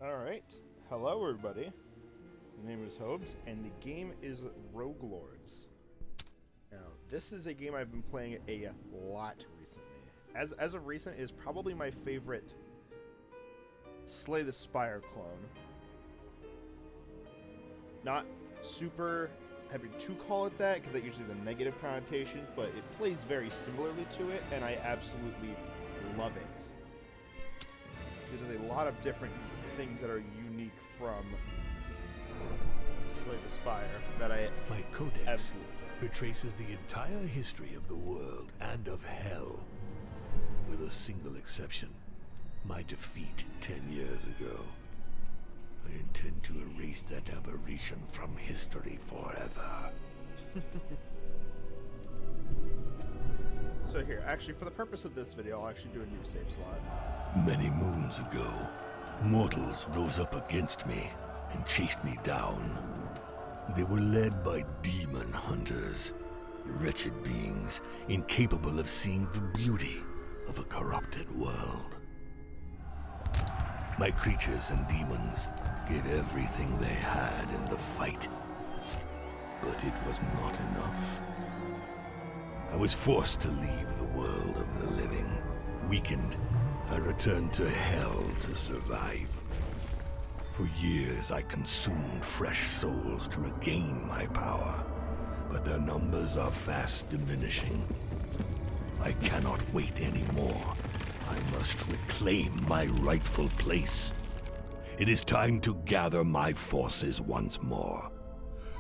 Alright, hello everybody. My name is Hobes, and the game is Rogue Lords. Now, this is a game I've been playing a lot recently. As of recent, it is probably my favorite Slay the Spire clone. Not super happy to call it that, because that usually is a negative connotation, but it plays very similarly to it, and I absolutely love it. There's a lot of different things that are unique from Slay the Spire that I My codex absolutely retraces the entire history of the world and of hell, with a single exception: my defeat 10 years ago. I intend to erase that aberration from history forever. So here, actually, for the purpose of this video, I'll actually do a new save slot. Many moons ago, mortals rose up against me and chased me down. They were led by demon hunters, wretched beings incapable of seeing the beauty of a corrupted world. My creatures and demons gave everything they had in the fight, but it was not enough. I was forced to leave the world of the living. Weakened, I returned to hell to survive. For years, I consumed fresh souls to regain my power, but their numbers are fast diminishing. I cannot wait anymore. I must reclaim my rightful place. It is time to gather my forces once more.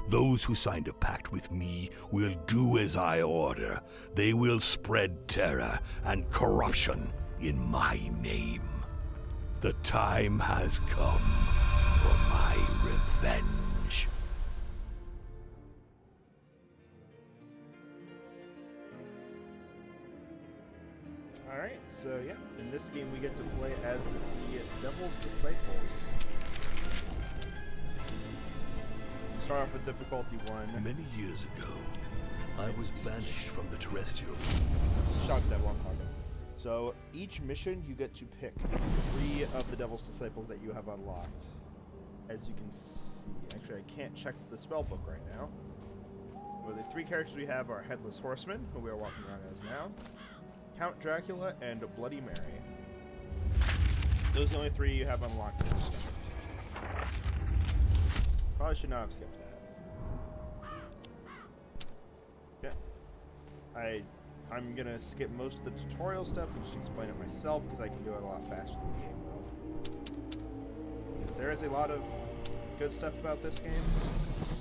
Those who signed a pact with me will do as I order. They will spread terror and corruption in my name. The time has come for my revenge. Alright, so yeah, in this game we get to play as the Devil's Disciples. Start off with difficulty 1. Many years ago, I was banished from the terrestrial. Shout to that one comment. So each mission you get to pick 3 of the Devil's Disciples that you have unlocked. As you can see, actually I can't check the spellbook right now. Well, the 3 characters we have are Headless Horseman, who we are walking around as now, Count Dracula, and Bloody Mary. Those are the only 3 you have unlocked from start. Probably should not have skipped that. Yeah. I'm gonna skip most of the tutorial stuff and just explain it myself because I can do it a lot faster than the game will. Because there is a lot of good stuff about this game,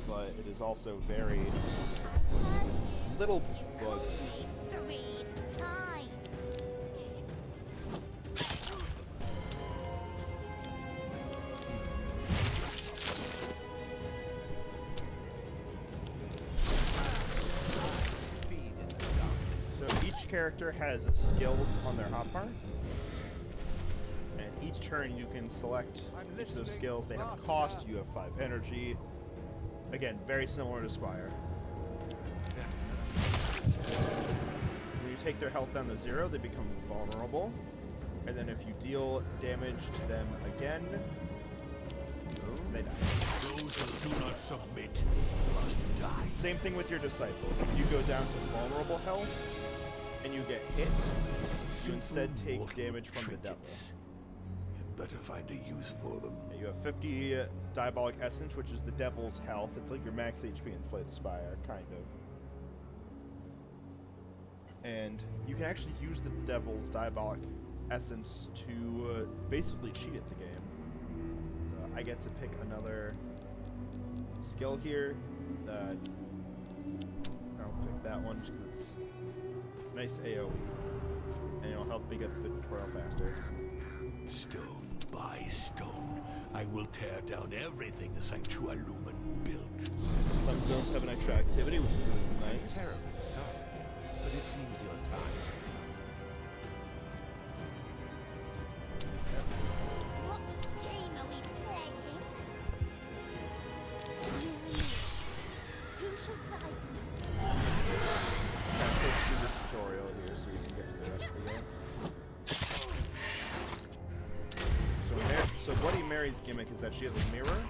but it is also very little bug. Character has skills on their hotbar, and each turn you can select each of those skills. They have a cost. You have 5 energy. Again, very similar to Spire. When you take their health down to 0, they become vulnerable, and then if you deal damage to them again, they die. Those who do not submit must die. Same thing with your disciples. If you go down to vulnerable health and you get hit, you instead take damage from the devil. You'd better find a use for them. You have 50 Diabolic Essence, which is the devil's health. It's like your max HP in Slay the Spire, kind of. And you can actually use the devil's Diabolic Essence to basically cheat at the game. I get to pick another skill here. I'll pick that one because it's nice AoE, and it'll help me get to the tutorial faster. Stone by stone, I will tear down everything the Sanctualumen built. Some zones have an extra activity, which is really nice. Terribly sorry, but it seems your time. What game are we playing? Who should die tonight? Push through the tutorial here so you can get to the rest of the game. So So Bloody Mary's gimmick is that she has a mirror,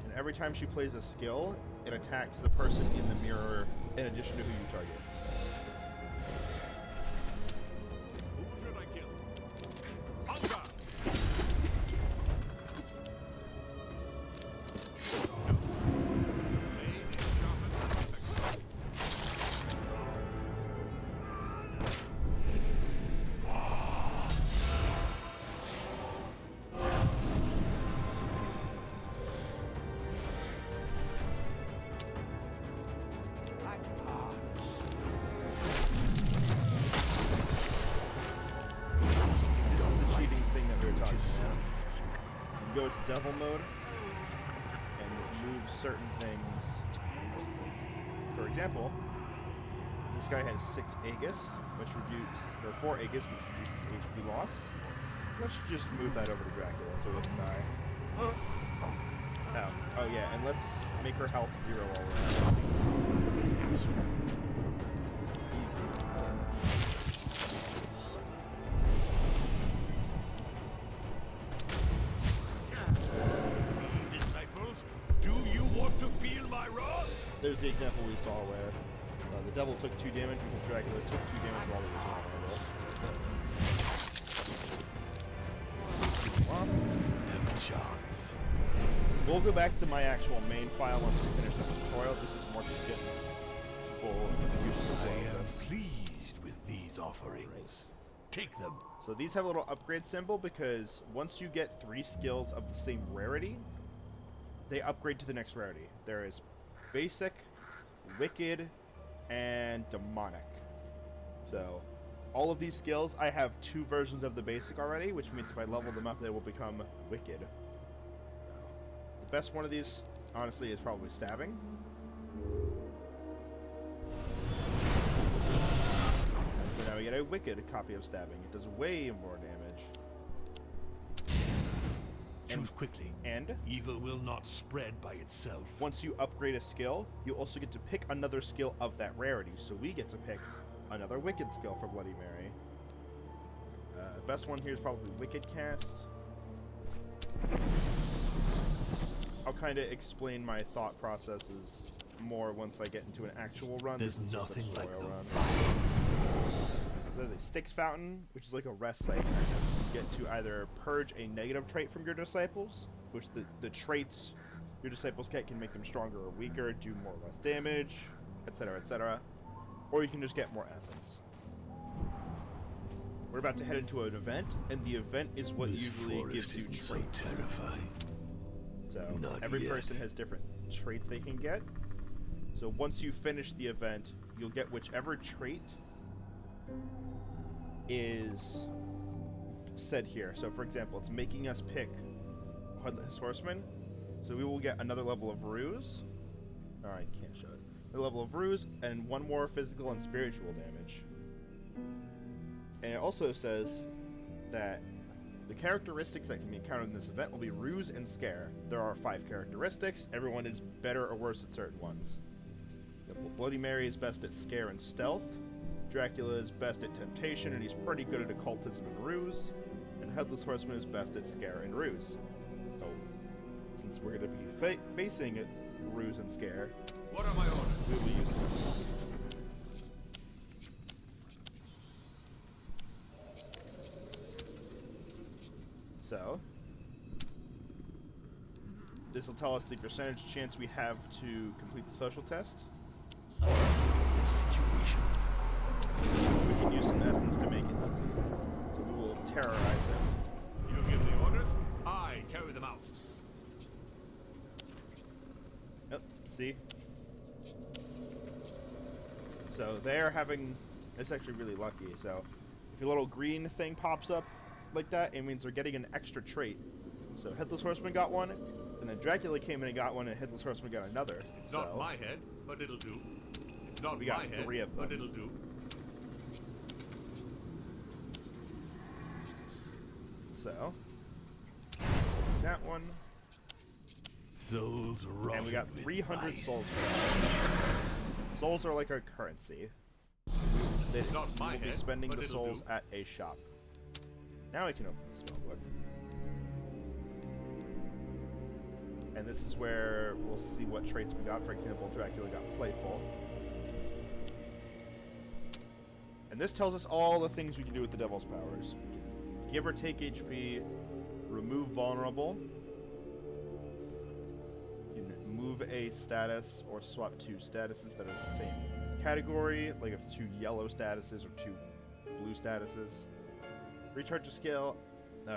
and every time she plays a skill, it attacks the person in the mirror in addition to who you target. Who should I kill? Hunger! Go to devil mode and move certain things. For example, this guy has 6 Aegis, which reduces, or 4 Aegis, which reduces HP loss. Let's just move that over to Dracula so he doesn't die. Oh yeah, and let's make her health 0 all around. Is absolute. There's the example we saw where the devil took 2 damage because Dracula took 2 damage while he was on Never chance. We'll go back to my actual main file once we finish the tutorial. This is more just to get people used to I playing am this. pleased with these offerings. Take them. So these have a little upgrade symbol because once you get 3 skills of the same rarity, they upgrade to the next rarity. There is Basic, Wicked, and Demonic. So, all of these skills, I have 2 versions of the Basic already, which means if I level them up, they will become Wicked. The best one of these, honestly, is probably Stabbing. So now we get a Wicked copy of Stabbing. It does way more damage. Choose quickly. And Evil will not spread by itself. once you upgrade a skill, you also get to pick another skill of that rarity. So we get to pick another Wicked skill for Bloody Mary. Best one here is probably Wicked Cast. I'll kind of explain my thought processes more once I get into an actual run. There's This is just a nothing like tutorial the run. fire. There's a Styx Fountain, which is like a rest site. You get to either purge a negative trait from your disciples, which the traits your disciples get can make them stronger or weaker, do more or less damage, etc., etc. Or you can just get more essence. We're about to head into an event, and the event is what This usually forest gives you isn't so traits. terrifying. So Not every yet. person has different traits they can get. So once you finish the event, you'll get whichever trait is said here. So for example, it's making us pick Headless Horseman. So we will get another level of Ruse. Alright, can't show it. A level of Ruse and 1 more physical and spiritual damage. And it also says that the characteristics that can be encountered in this event will be Ruse and Scare. There are 5 characteristics. Everyone is better or worse at certain ones. Bloody Mary is best at Scare and Stealth. Dracula is best at Temptation, and he's pretty good at Occultism and Ruse. And Headless Horseman is best at Scare and Ruse. So, since we're going to be facing it, Ruse and Scare, What are my orders? we will use them. So, this will tell us the percentage chance we have to complete the social test. This situation. We can use some essence to make it easy. So we will terrorize him. You give the orders, I carry them out. Yep, see? So they're having... It's actually really lucky. So if your little green thing pops up like that, it means they're getting an extra trait. So Headless Horseman got one, and then Dracula came in and got one, and Headless Horseman got another. It's so not my head, but it'll do. It's not We got my head, 3 of but them. it'll do. So that one, Souls rotted and we got with 300 ice. souls for that. Souls are like our currency. They Not my will be head, spending but the it'll souls do. at a shop. Now I can open the spellbook. And this is where we'll see what traits we got. For example, Dracula got playful. And this tells us all the things we can do with the Devil's powers. We can give or take HP, remove vulnerable, you can move a status or swap two statuses that are the same category, like if two yellow statuses or two blue statuses. Recharge a skill,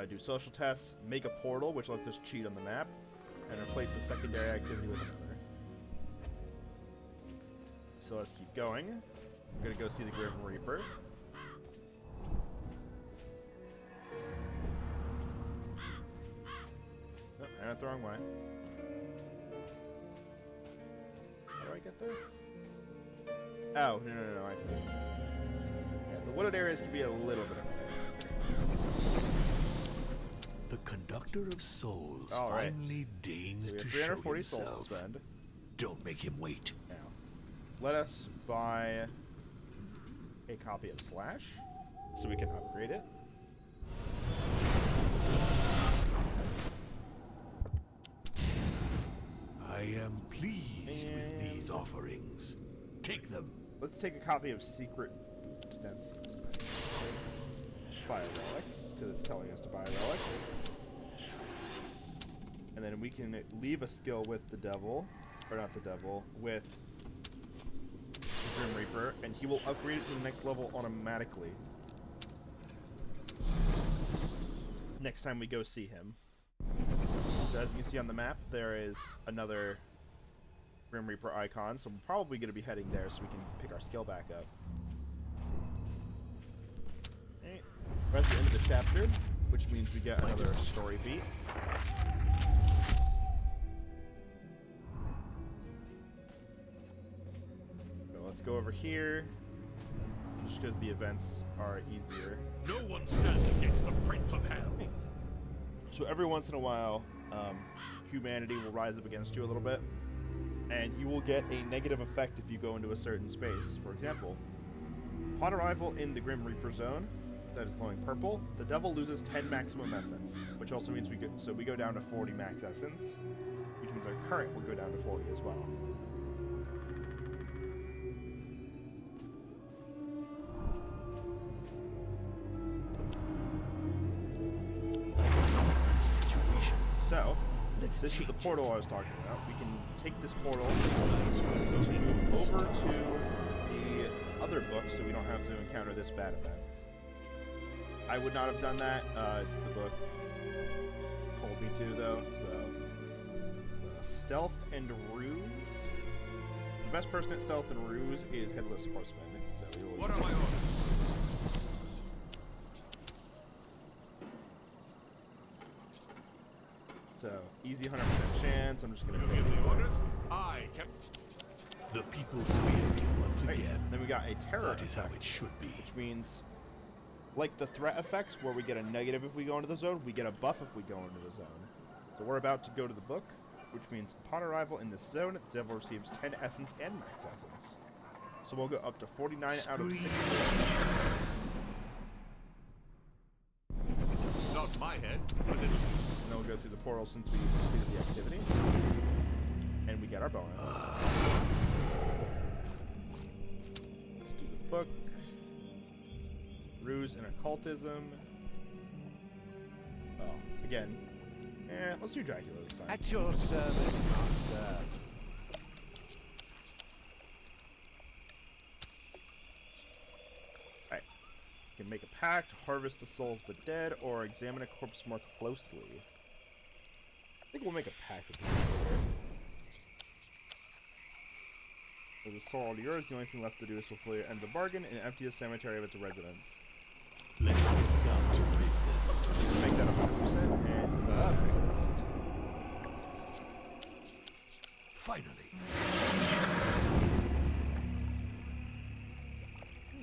do social tests, make a portal, which lets us cheat on the map, and replace the secondary activity with another. So let's keep going. I'm gonna go see the Grim Reaper. Oh, I went the wrong way. How do I get there? Oh, no, I see. Yeah, the wooded areas can be a little bit of The conductor of souls All right. finally deigns So we have to 340 show souls himself. to spend. Don't make him wait. Now, let us buy a copy of Slash so we can upgrade it. I am pleased with And- these offerings. Take them. Let's take a copy of Secret Tensions. Buy a relic, because it's telling us to buy a relic. And then we can leave a skill with the devil, or not the devil, with the Grim Reaper, and he will upgrade it to the next level automatically. Next time we go see him. So as you can see on the map, there is another Grim Reaper icon, so we're probably going to be heading there so we can pick our skill back up. Okay. We're at the end of the chapter, which means we get another story beat. So let's go over here, just because the events are easier. No one stands against the Prince of Hell. So every once in a while, humanity will rise up against you a little bit, and you will get a negative effect if you go into a certain space. For example, upon arrival in the Grim Reaper zone, that is glowing purple, the devil loses 10 maximum essence, which also means we go down to 40 max essence, which means our current will go down to 40 as well. So, this is the portal I was talking about. We can take this portal over to the other book so we don't have to encounter this bad event. I would not have done that. The book told me to, though. So, stealth and ruse. The best person at stealth and ruse is Headless Horseman. So we will What are my orders? So, easy 100% chance. I'm just going You to give the orders? I kept. The people fear me once Right. again. Then we got a terror That is how effect, it should be. which means, like the threat effects, where we get a negative if we go into the zone, we get a buff if we go into the zone. So we're about to go to the book, which means upon arrival in this zone, the devil receives 10 essence and max essence. So we'll go up to 49 out of 60. Not my head, but it'll do. And then we'll go through the portal since we completed the activity. And we get our bonus. Let's do the book. Ruse and occultism. Oh, again. Let's do Dracula this time. At your service, master. Alright. You can make a pact, harvest the souls of the dead, or examine a corpse more closely. I think we'll make a pact with the With the soul all yours, the only thing left to do is fulfill your end of the bargain and empty the cemetery of its residents. Let's get down to business. Make that 100% and Finally.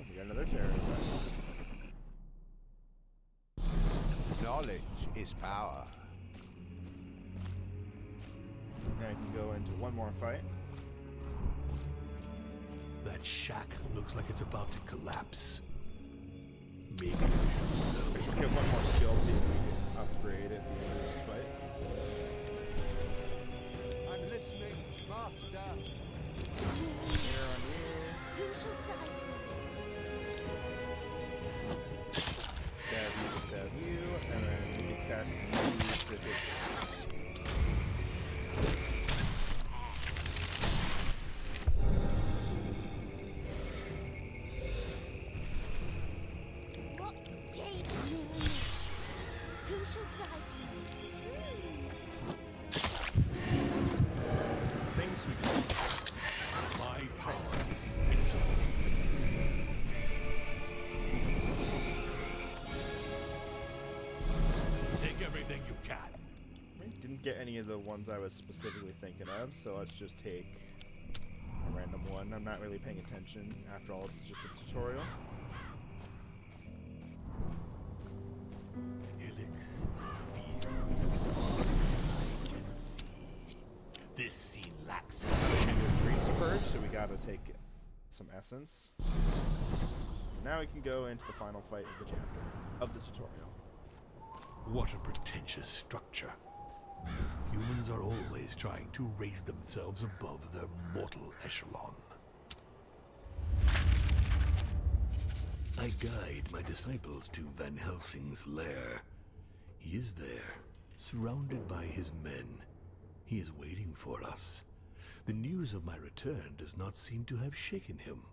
we got another terror effect. Knowledge is power. Now I can go into one more fight. That shack looks like it's about to collapse. Maybe we should Actually, get one more skill, see if we can upgrade at the end of this fight. shall die tonight? Stab you, and then you can cast you to hit. What game are you in? Who shall die tonight? Some things we can. My power is invincible. Take everything you can. I didn't get any of the ones I was specifically thinking of, so let's just take a random one. I'm not really paying attention. After all, this is just a tutorial. Hillocks and fields. This scene lacks. Trees purge, so we gotta take some essence. Now we can go into the final fight of the chapter, of the tutorial. What a pretentious structure. Humans are always trying to raise themselves above their mortal echelon. I guide my disciples to Van Helsing's lair. He is there, surrounded by his men. He is waiting for us. The news of my return does not seem to have shaken him.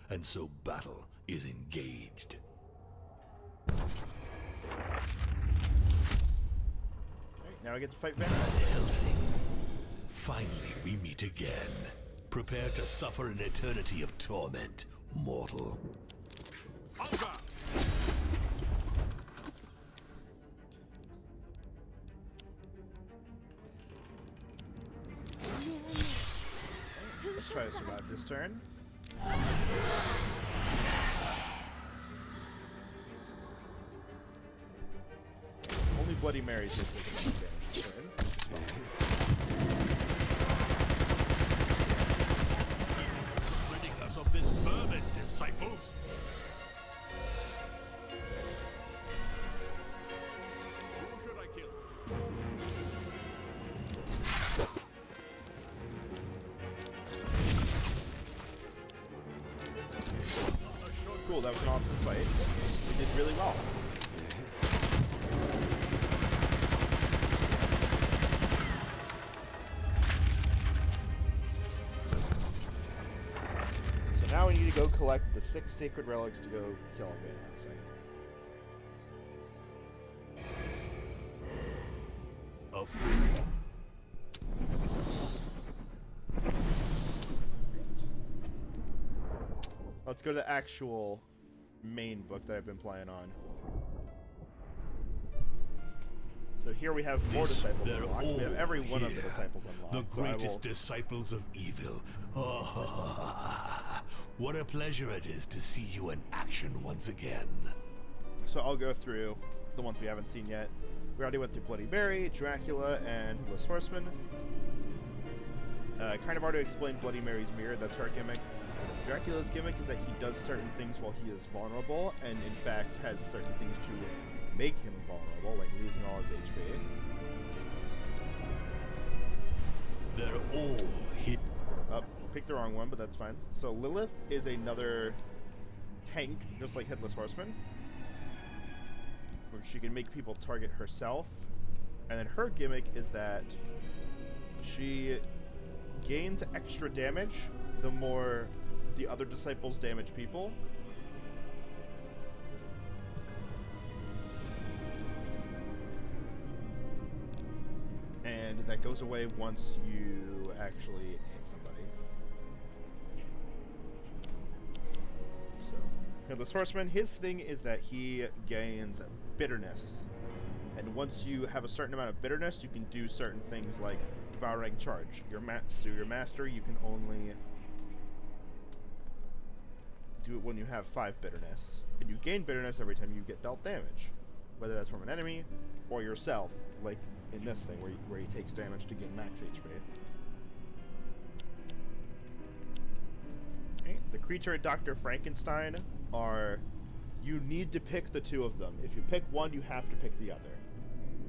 And so battle is engaged. Now we get to fight Van Van Helsing. Helsing. Finally, we meet again. Prepare to suffer an eternity of torment, mortal. Hunger! Let's try to survive this turn. Only Bloody Marys did take enough damage this turn. Ridding us of this vermin, disciples. Who should I kill? Cool, that was an awesome fight. We did really well. So now we need to go collect the 6 sacred relics to go kill Van Helsing. Up. Let's go to the actual main book that I've been playing on. So here we have more disciples They're unlocked. We have all every one of the here. disciples The unlocked. So I greatest will- disciples of evil. What a pleasure it is to see you in action once again. So I'll go through the ones we haven't seen yet. We already went through Bloody Mary, Dracula, and Headless Horseman. Kind of already explained Bloody Mary's mirror. That's her gimmick. Dracula's gimmick is that he does certain things while he is vulnerable, and in fact has certain things to make him vulnerable, like losing all his HP. They're all hit. Oh, picked the wrong one, but that's fine. So Lilith is another tank, just like Headless Horseman, where she can make people target herself. And then her gimmick is that she gains extra damage the more the other disciples damage people. And that goes away once you actually hit somebody. So, Headless Horseman, his thing is that he gains bitterness. And once you have a certain amount of bitterness, you can do certain things like Devouring Charge. Your master, you can only do it when you have 5 bitterness. And you gain bitterness every time you get dealt damage. Whether that's from an enemy or yourself, like in this thing where he takes damage to gain max HP. Okay, the creature and Dr. Frankenstein are... You need to pick the 2 of them. If you pick one, you have to pick the other.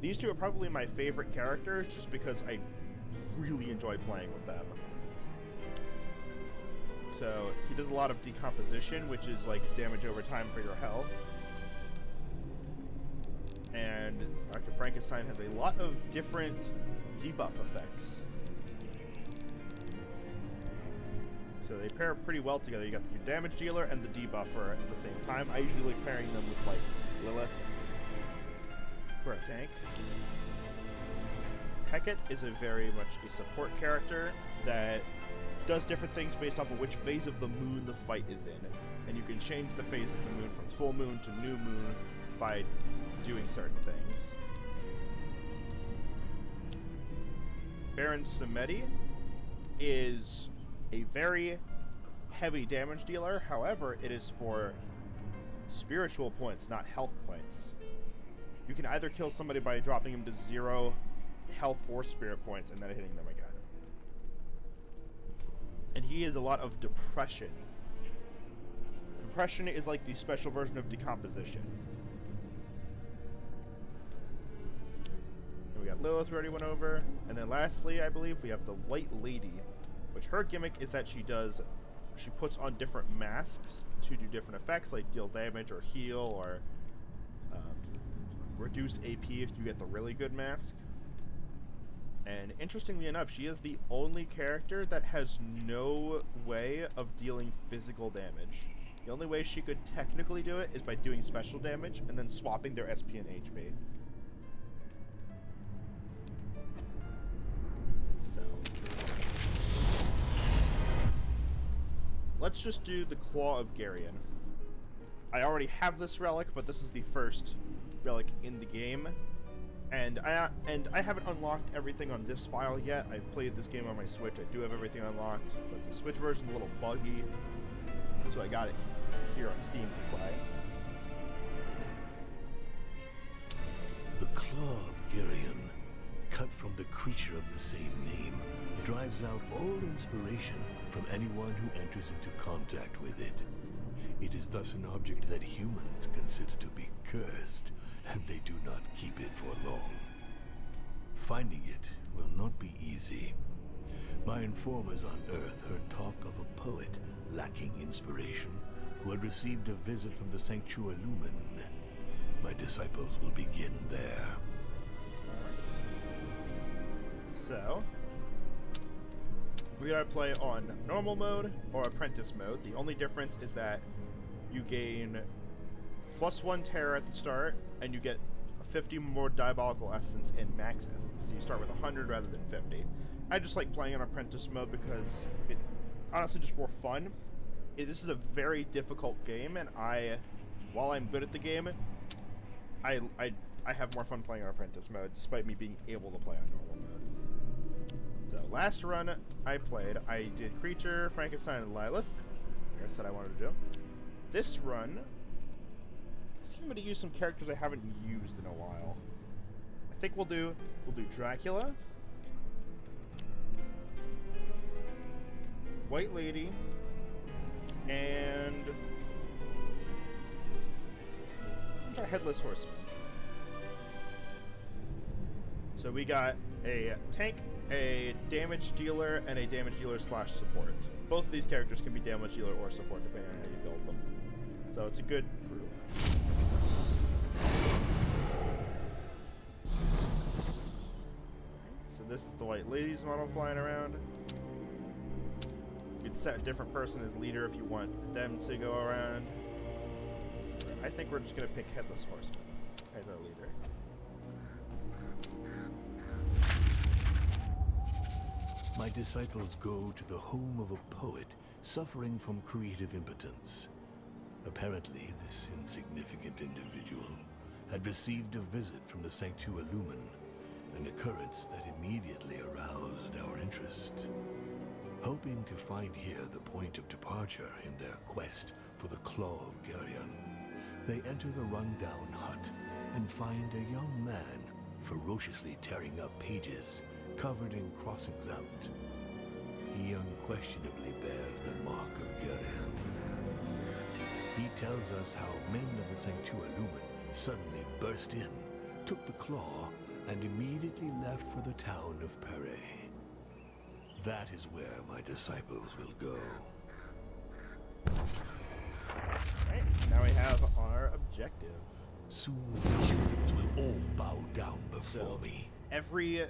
These 2 are probably my favorite characters just because I really enjoy playing with them. So he does a lot of decomposition, which is like damage over time for your health. And Dr. Frankenstein has a lot of different debuff effects. So they pair pretty well together. You got your damage dealer and the debuffer at the same time. I usually like pairing them with like Lilith for a tank. Hecate is a very much a support character that does different things based off of which phase of the moon the fight is in. And you can change the phase of the moon from full moon to new moon by doing certain things. Baron Cementi is a very heavy damage dealer. However, it is for spiritual points, not health points. You can either kill somebody by dropping him to 0 health or spirit points and then hitting them again. And he has a lot of depression. Depression is like the special version of decomposition. And we got Lilith we already went over. And then lastly, I believe we have the White Lady, which her gimmick is that she puts on different masks to do different effects, like deal damage or heal or reduce AP if you get the really good mask. And interestingly enough, she is the only character that has no way of dealing physical damage. The only way she could technically do it is by doing special damage and then swapping their SP and HP. So let's just do the Claw of Geryon. I already have this relic, but this is the first relic in the game. And I haven't unlocked everything on this file yet. I've played this game on my Switch. I do have everything unlocked, but the Switch version's a little buggy, so I got it here on Steam to play. The Claw of Geryon, cut from the creature of the same name, drives out all inspiration from anyone who enters into contact with it. It is thus an object that humans consider to be cursed, and they do not keep it for long. Finding it will not be easy. My informers on Earth heard talk of a poet lacking inspiration who had received a visit from the Sanctua Lumen. My disciples will begin there. So we gotta play on normal mode or apprentice mode. The only difference is that you gain +1 terror at the start, and you get 50 more diabolical essence and max essence. So you start with 100 rather than 50. I just like playing on apprentice mode because it honestly just more fun. This is a very difficult game, and while I'm good at the game, I have more fun playing on apprentice mode, despite me being able to play on normal mode. So last run I played, I did Creature, Frankenstein, and Lilith, like I said I wanted to do. This run, I think I'm going to use some characters I haven't used in a while. I think we'll do Dracula, White Lady, and I'll try Headless Horseman. So we got a tank, a damage dealer, and a damage dealer / support. Both of these characters can be damage dealer or support depending on how you build them. So it's a good group. So this is the White Lady's model flying around. You can set a different person as leader if you want them to go around. I think we're just going to pick Headless Horseman as our leader. My disciples go to the home of a poet suffering from creative impotence. Apparently, this insignificant individual had received a visit from the Sanctua Lumen, an occurrence that immediately aroused our interest. Hoping to find here the point of departure in their quest for the Claw of Geryon, they enter the rundown hut and find a young man ferociously tearing up pages covered in crossings out. He unquestionably bears the mark of Geryon. He tells us how men of the Sanctua Lumen suddenly burst in, took the claw, and immediately left for the town of Perret. That is where my disciples will go. So now we have our objective. Soon the humans will all bow down before me. Every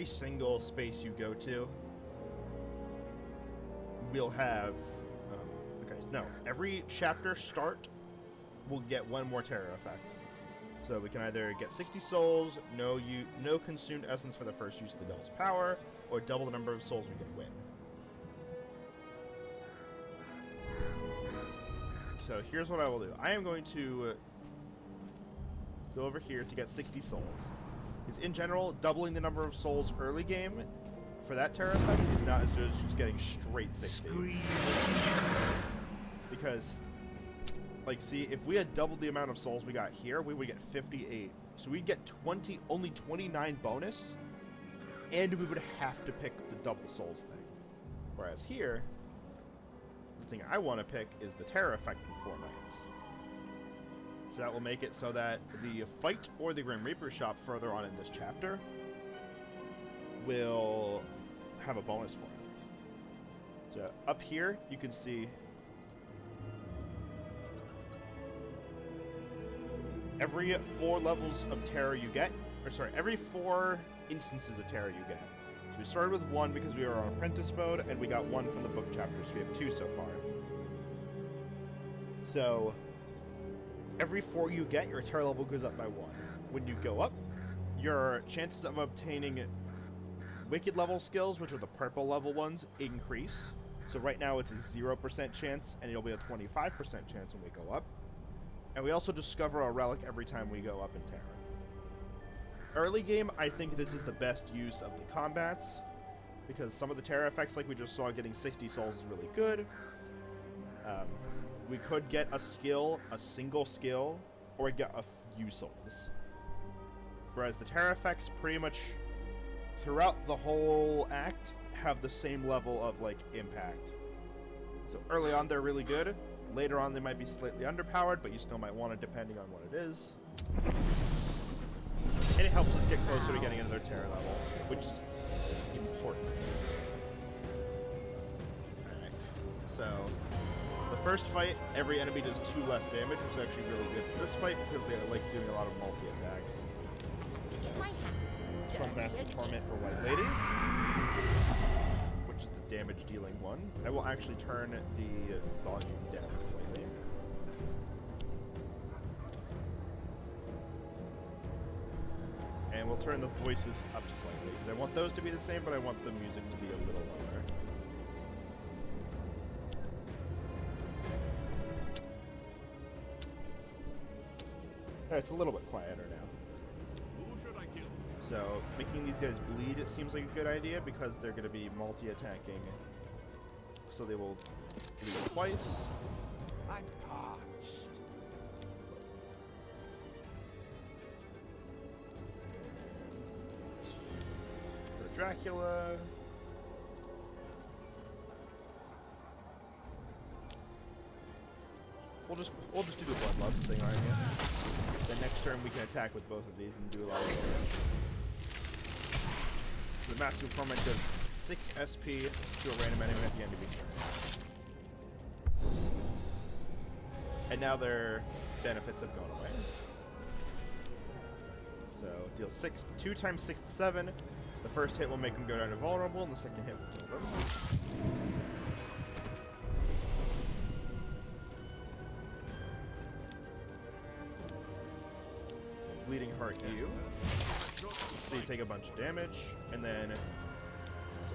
single space you go to will have every chapter start will get one more terror effect. So we can either get 60 souls, no consumed essence for the first use of the devil's power, or double the number of souls we can win. So here's what I will do. I am going to go over here to get 60 souls. Because in general, doubling the number of souls early game for that terror effect is not as good as just getting straight 60. Because, like, see, if we had doubled the amount of souls we got here, we would get 58. So we'd get only 29 bonus, and we would have to pick the double souls thing. Whereas here, the thing I want to pick is the terror effect in 4 nights. So that will make it so that the fight or the Grim Reaper shop further on in this chapter will have a bonus for it. So up here, you can see every 4 levels of terror you get, every 4 instances of terror you get. So we started with 1 because we were on apprentice mode, and we got 1 from the book chapter, so we have 2 so far. So every 4 you get, your terror level goes up by 1. When you go up, your chances of obtaining wicked level skills, which are the purple level ones, increase. So right now it's a 0% chance, and it'll be a 25% chance when we go up. And we also discover a relic every time we go up in terror. Early game, I think this is the best use of the combats, because some of the terror effects, like we just saw, getting 60 souls is really good. We could get a single skill, or get a few souls. Whereas the terror effects pretty much throughout the whole act have the same level of, like, impact. So early on they're really good. Later on they might be slightly underpowered, but you still might want it depending on what it is. And it helps us get closer to getting another terror level, which is important. Alright, so the first fight, every enemy does 2 less damage, which is actually really good for this fight because they like doing a lot of multi-attacks. So, Master Torment for White Lady, which is the damage dealing one. I will actually turn the volume down slightly. And we'll turn the voices up slightly, because I want those to be the same, but I want the music to be a little lower. It's a little bit quieter now. Who should I kill? So, making these guys bleed, it seems like a good idea, because they're going to be multi-attacking. So they will bleed twice. I'm parched. For Dracula. We'll just do the bloodlust thing right here. Then next turn we can attack with both of these and do a lot of damage. The Massive Torment does 6 SP to a random enemy at the end of each turn. And now their benefits have gone away. So deal 2 times 6 to 7. The first hit will make them go down to vulnerable, and the second hit will kill them. Bleeding Heart you. So you take a bunch of damage, and then so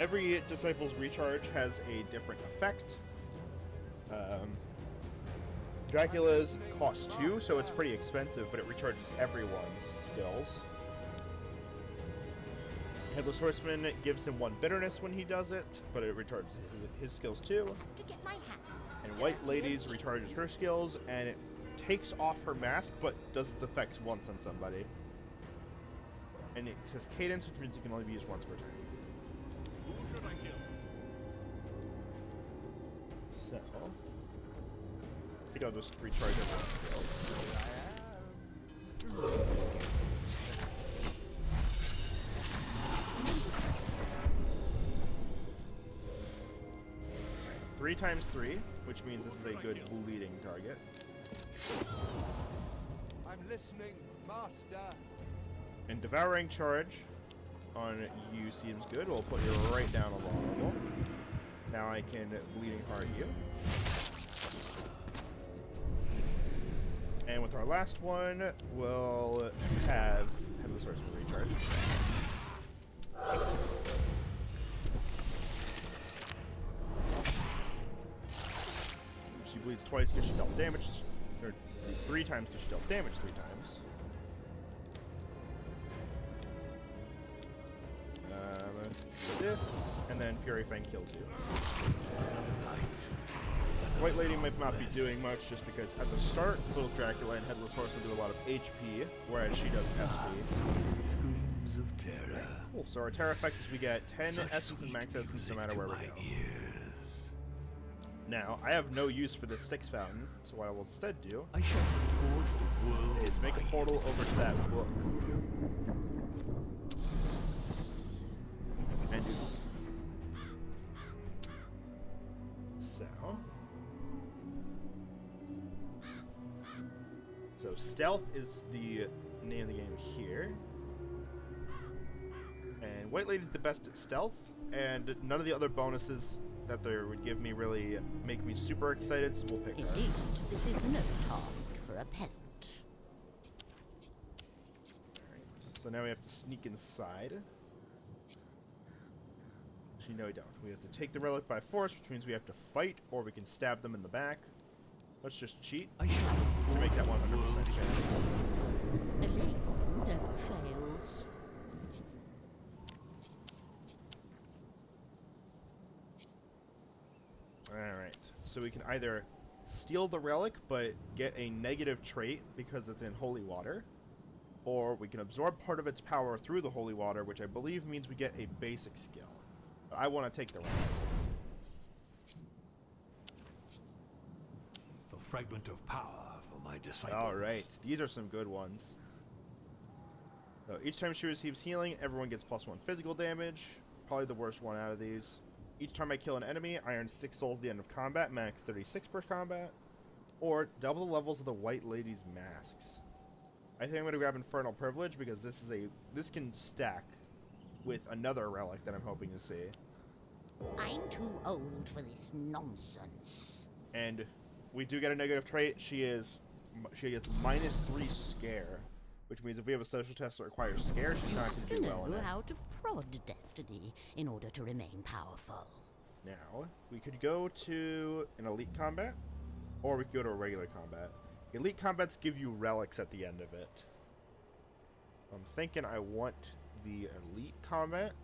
every Disciple's Recharge has a different effect. Dracula's costs 2, so it's pretty expensive, but it recharges everyone's skills. Headless Horseman gives him 1 bitterness when he does it, but it recharges his skills too. To get my hat. And White Lady's recharges her skills, and it takes off her mask, but does its effects once on somebody. And it says cadence, which means you can only be used once per turn. Who should I kill? So, I think I'll just recharge everyone's skills. 3 times 3, which means this is a good bleeding target. I'm listening, Master. And Devouring Charge on you seems good. We'll put you right down a vulnerable. Now I can Bleeding Heart you. And with our last one, we'll have Headless Horseman Recharge. She bleeds twice because she dealt damage, or bleeds 3 times because she dealt damage 3 times. This, and then Fury Fang kills you. White Lady might not be doing much just because at the start, Little Dracula and Headless Horseman do a lot of HP, whereas she does SP. Screams of terror. Cool, so our terror effect is we get 10 essence and max essence no matter where we go. Now, I have no use for this Styx Fountain, so what I will instead do I shall forge the world is make a portal over to that book. And do so stealth is the name of the game here. And White Lady's the best at stealth, and none of the other bonuses that there would give me really make me super excited, so we'll pick her. Indeed, this is no task for a peasant. Alright, so now we have to sneak inside. Actually, no we don't. We have to take the relic by force, which means we have to fight, or we can stab them in the back. Let's just cheat to make that 100% chance. A lady never fails. Alright, so we can either steal the relic, but get a negative trait because it's in holy water, or we can absorb part of its power through the holy water, which I believe means we get a basic skill. But I want to take the relic. A fragment of power for my disciples. Alright, these are some good ones. So each time she receives healing, everyone gets +1 physical damage. Probably the worst one out of these. Each time I kill an enemy, I earn 6 souls at the end of combat, max 36 per combat. Or double the levels of the White Lady's masks. I think I'm going to grab Infernal Privilege because this can stack with another relic that I'm hoping to see. I'm too old for this nonsense. And we do get a negative trait. She gets -3 scare, which means if we have a social test that requires scare, she's not going to do well in know it. how to prod destiny in order to remain powerful. Now, we could go to an elite combat, or we could go to a regular combat. Elite combats give you relics at the end of it. I'm thinking I want the elite combat,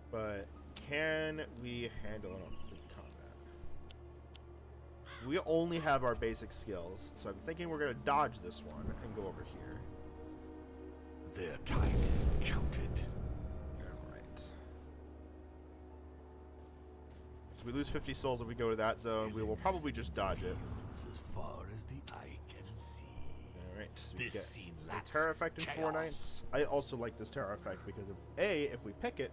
but can we handle an elite combat? We only have our basic skills, so I'm thinking we're going to dodge this one and go over here. Their time is counted. Alright. So we lose 50 souls if we go to that zone. We will probably just dodge it. It's as far as the eye can see. Alright, so we This get scene a lacks terror effect in 4 chaos. nights. I also like this terror effect because if we pick it,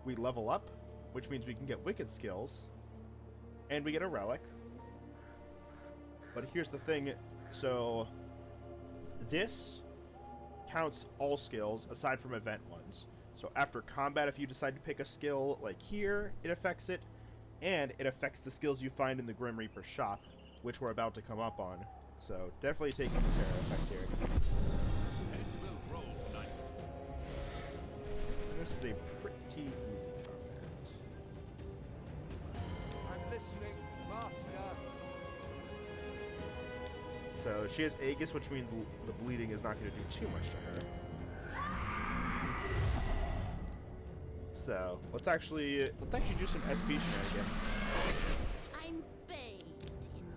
we level up, which means we can get wicked skills, and we get a relic. But here's the thing, so this counts all skills aside from event ones. So after combat, if you decide to pick a skill like here, it affects it, and it affects the skills you find in the Grim Reaper shop, which we're about to come up on. So definitely taking the terror effect here. Heads will roll tonight. And this is a pretty easy combat. I'm listening, Master. So she has Aegis, which means the bleeding is not going to do too much to her. So let's actually do some SP shenanigans. I'm bathed in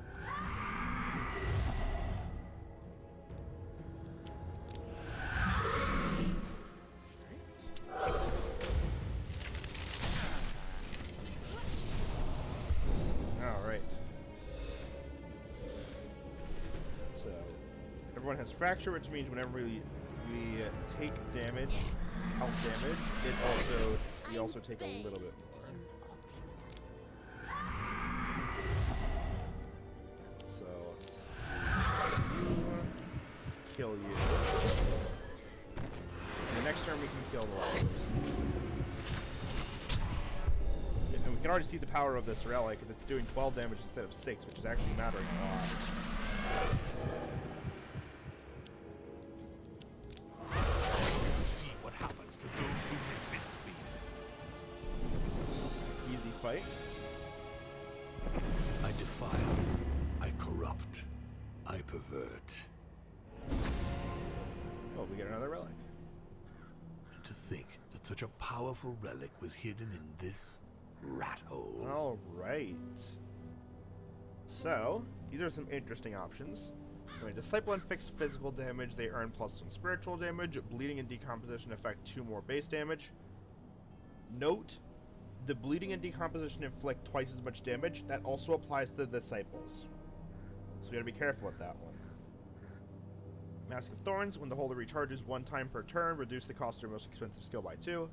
All right. So everyone has fracture, which means whenever we take damage, health damage, we also take a little bit more. kill you. And the next turn we can kill the levels. And we can already see the power of this relic. It's doing 12 damage instead of 6, which is actually mattering a lot. See what happens to those who resist me. Easy fight. I defile. I corrupt. I pervert. Oh, we get another relic. And to think that such a powerful relic was hidden in this rat hole. All right. So, these are some interesting options. When Disciple inflicts physical damage, they earn +1 spiritual damage. Bleeding and decomposition affect 2 more base damage. Note, the bleeding and decomposition inflict twice as much damage. That also applies to the Disciples. So you gotta be careful with that one. Mask of Thorns, when the holder recharges 1 time per turn, reduce the cost of your most expensive skill by 2.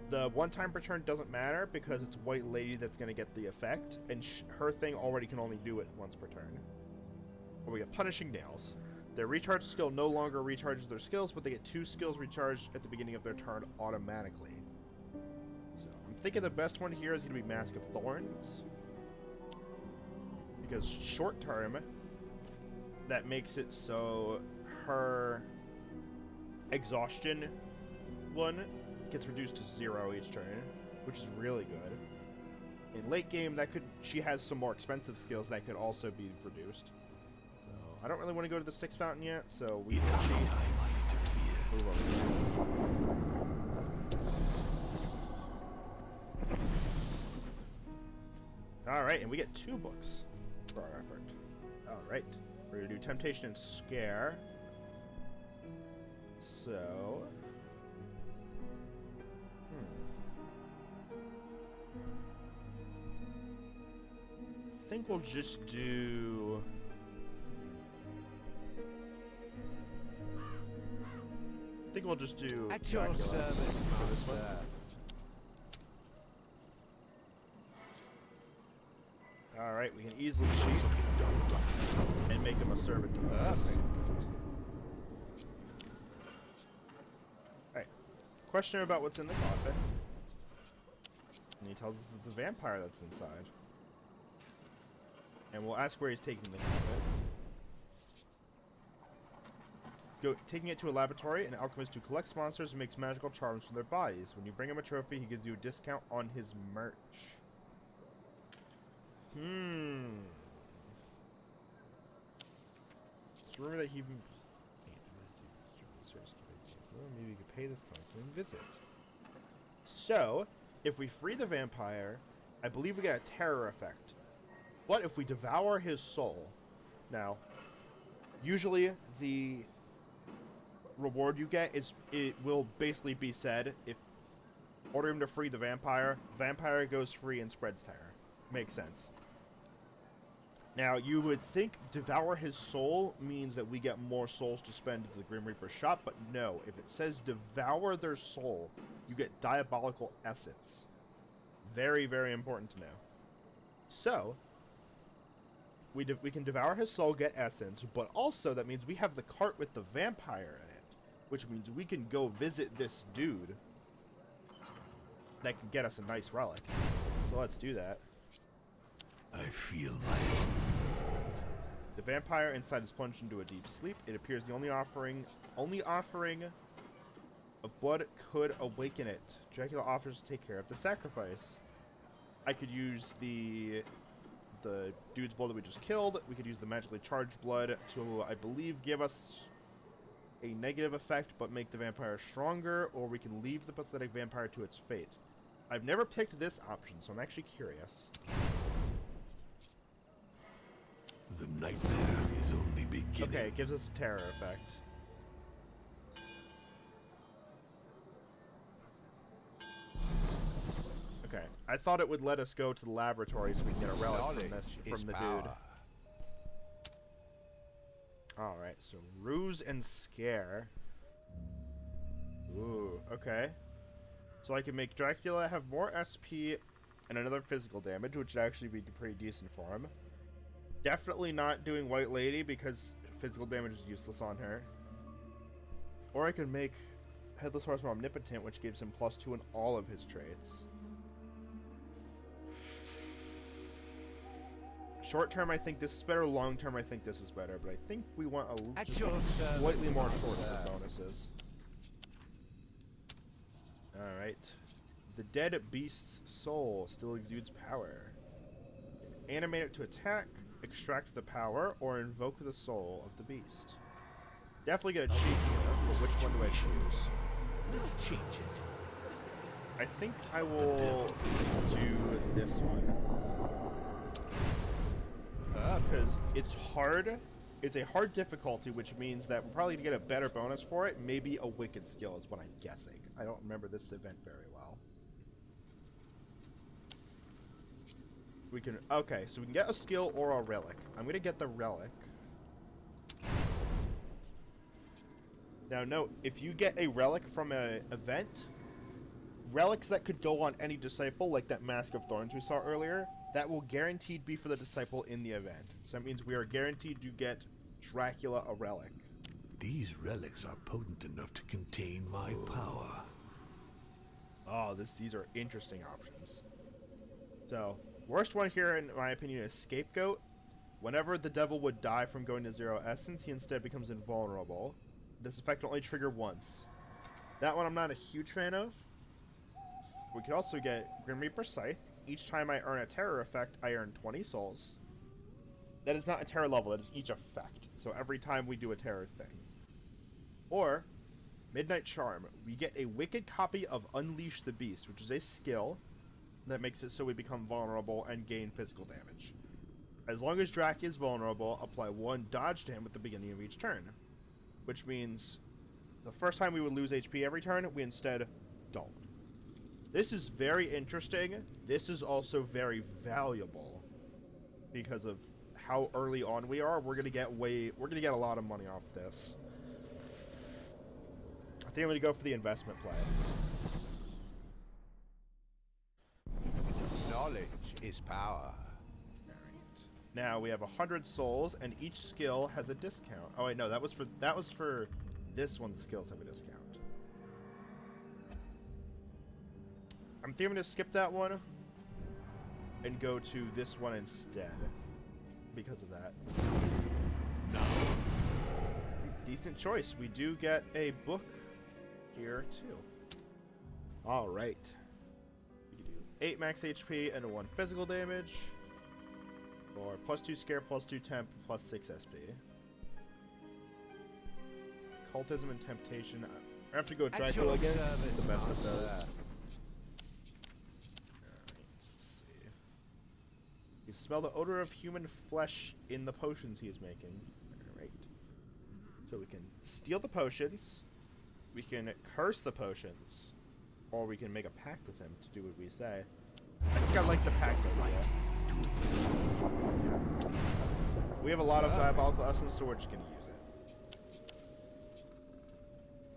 The 1 time per turn doesn't matter because it's White Lady that's going to get the effect, and her thing already can only do it once per turn. Or we get Punishing Nails. Their recharge skill no longer recharges their skills, but they get 2 skills recharged at the beginning of their turn automatically. So I'm thinking the best one here is going to be Mask of Thorns. Because short term, that makes it so her exhaustion one gets reduced to 0 each turn, which is really good. In late game, she has some more expensive skills that could also be reduced. So I don't really want to go to the Styx Fountain yet, so we It's can high time I interfere. move over. Alright, and we get 2 books for our effort. Alright, we're going to do Temptation and Scare. So... I think we'll just do... At your Dracula service, for this one. master. Alright, we can easily cheat and make him a servant to us. Alright. Question about what's in the coffin. And he tells us it's a vampire that's inside. And we'll ask where he's taking the coffin. Taking it to a laboratory, an alchemist who collects monsters and makes magical charms from their bodies. When you bring him a trophy, he gives you a discount on his merch. It's rumored that he... Maybe you could pay this collector and visit. So, if we free the vampire, I believe we get a terror effect. But if we devour his soul... Now, usually the reward you get is... It will basically be said, if order him to free the vampire, vampire goes free and spreads terror. Makes sense. Now, you would think devour his soul means that we get more souls to spend to the Grim Reaper's shop, but no. If it says devour their soul, you get diabolical essence. Very, very important to know. So, we can devour his soul, get essence, but also that means we have the cart with the vampire in it, which means we can go visit this dude that can get us a nice relic. So let's do that. I feel nice. The vampire inside is plunged into a deep sleep. It appears the only offering of blood could awaken it. Dracula offers to take care of the sacrifice. I could use the dude's blood that we just killed. We could use the magically charged blood to, I believe, give us a negative effect but make the vampire stronger, or we can leave the pathetic vampire to its fate. I've never picked this option, so I'm actually curious. The nightmare is only beginning. Okay, it gives us a terror effect. Okay, I thought it would let us go to the laboratory so we can get a relic from the dude. Alright, so Ruse and Scare. Ooh, okay. So I can make Dracula have more SP and another physical damage, which would actually be pretty decent for him. Definitely not doing White Lady because physical damage is useless on her. Or I could make Headless Horseman Omnipotent, which gives him +2 in all of his traits. Short term, I think this is better. Long term, I think this is better. But I think we want a just slightly more short term bonuses. Alright. The Dead Beast's Soul still exudes power. Animate it to attack, extract the power, or invoke the soul of the beast. Definitely get a cheat here, but which one do I choose? Let's change it. I think I will do this one. Because it's hard. It's a hard difficulty, which means that we're probably going to get a better bonus for it. Maybe a wicked skill is what I'm guessing. I don't remember this event very well. We can... Okay, so we can get a skill or a relic. I'm going to get the relic. Now, note, if you get a relic from an event, relics that could go on any disciple, like that Mask of Thorns we saw earlier, that will guaranteed be for the disciple in the event. So that means we are guaranteed to get Dracula a relic. These relics are potent enough to contain my power. Oh, these are interesting options. So, worst one here, in my opinion, is Scapegoat. Whenever the devil would die from going to 0 essence, he instead becomes invulnerable. This effect will only trigger once. That one I'm not a huge fan of. We could also get Grim Reaper Scythe. Each time I earn a terror effect, I earn 20 souls. That is not a terror level, that is each effect. So every time we do a terror thing. Or, Midnight Charm. We get a wicked copy of Unleash the Beast, which is a skill that makes it so we become vulnerable and gain physical damage. As long as Drac is vulnerable, apply 1 dodge to him at the beginning of each turn. Which means the first time we would lose HP every turn, we instead don't. This is very interesting. This is also very valuable because of how early on we are. We're gonna get a lot of money off this. I think I'm gonna go for the investment play. Knowledge is power. Alright. Now we have 100 souls, and each skill has a discount. Oh wait, no, that was for this one. The skills have a discount. I'm thinking I'm gonna skip that one and go to this one instead because of that. No. Decent choice. We do get a book here too. All right. We can do 8 max HP and 1 physical damage, or +2 scare, +2 temp, +6 SP. Cultism and temptation. I have to go with Dracula again. This is the best of those. You smell the odor of human flesh in the potions he is making. Alright. So we can steal the potions, we can curse the potions, or we can make a pact with him to do what we say. I think I like the pact idea. Yeah. We have a lot of diabolical essence, so we're just gonna use it.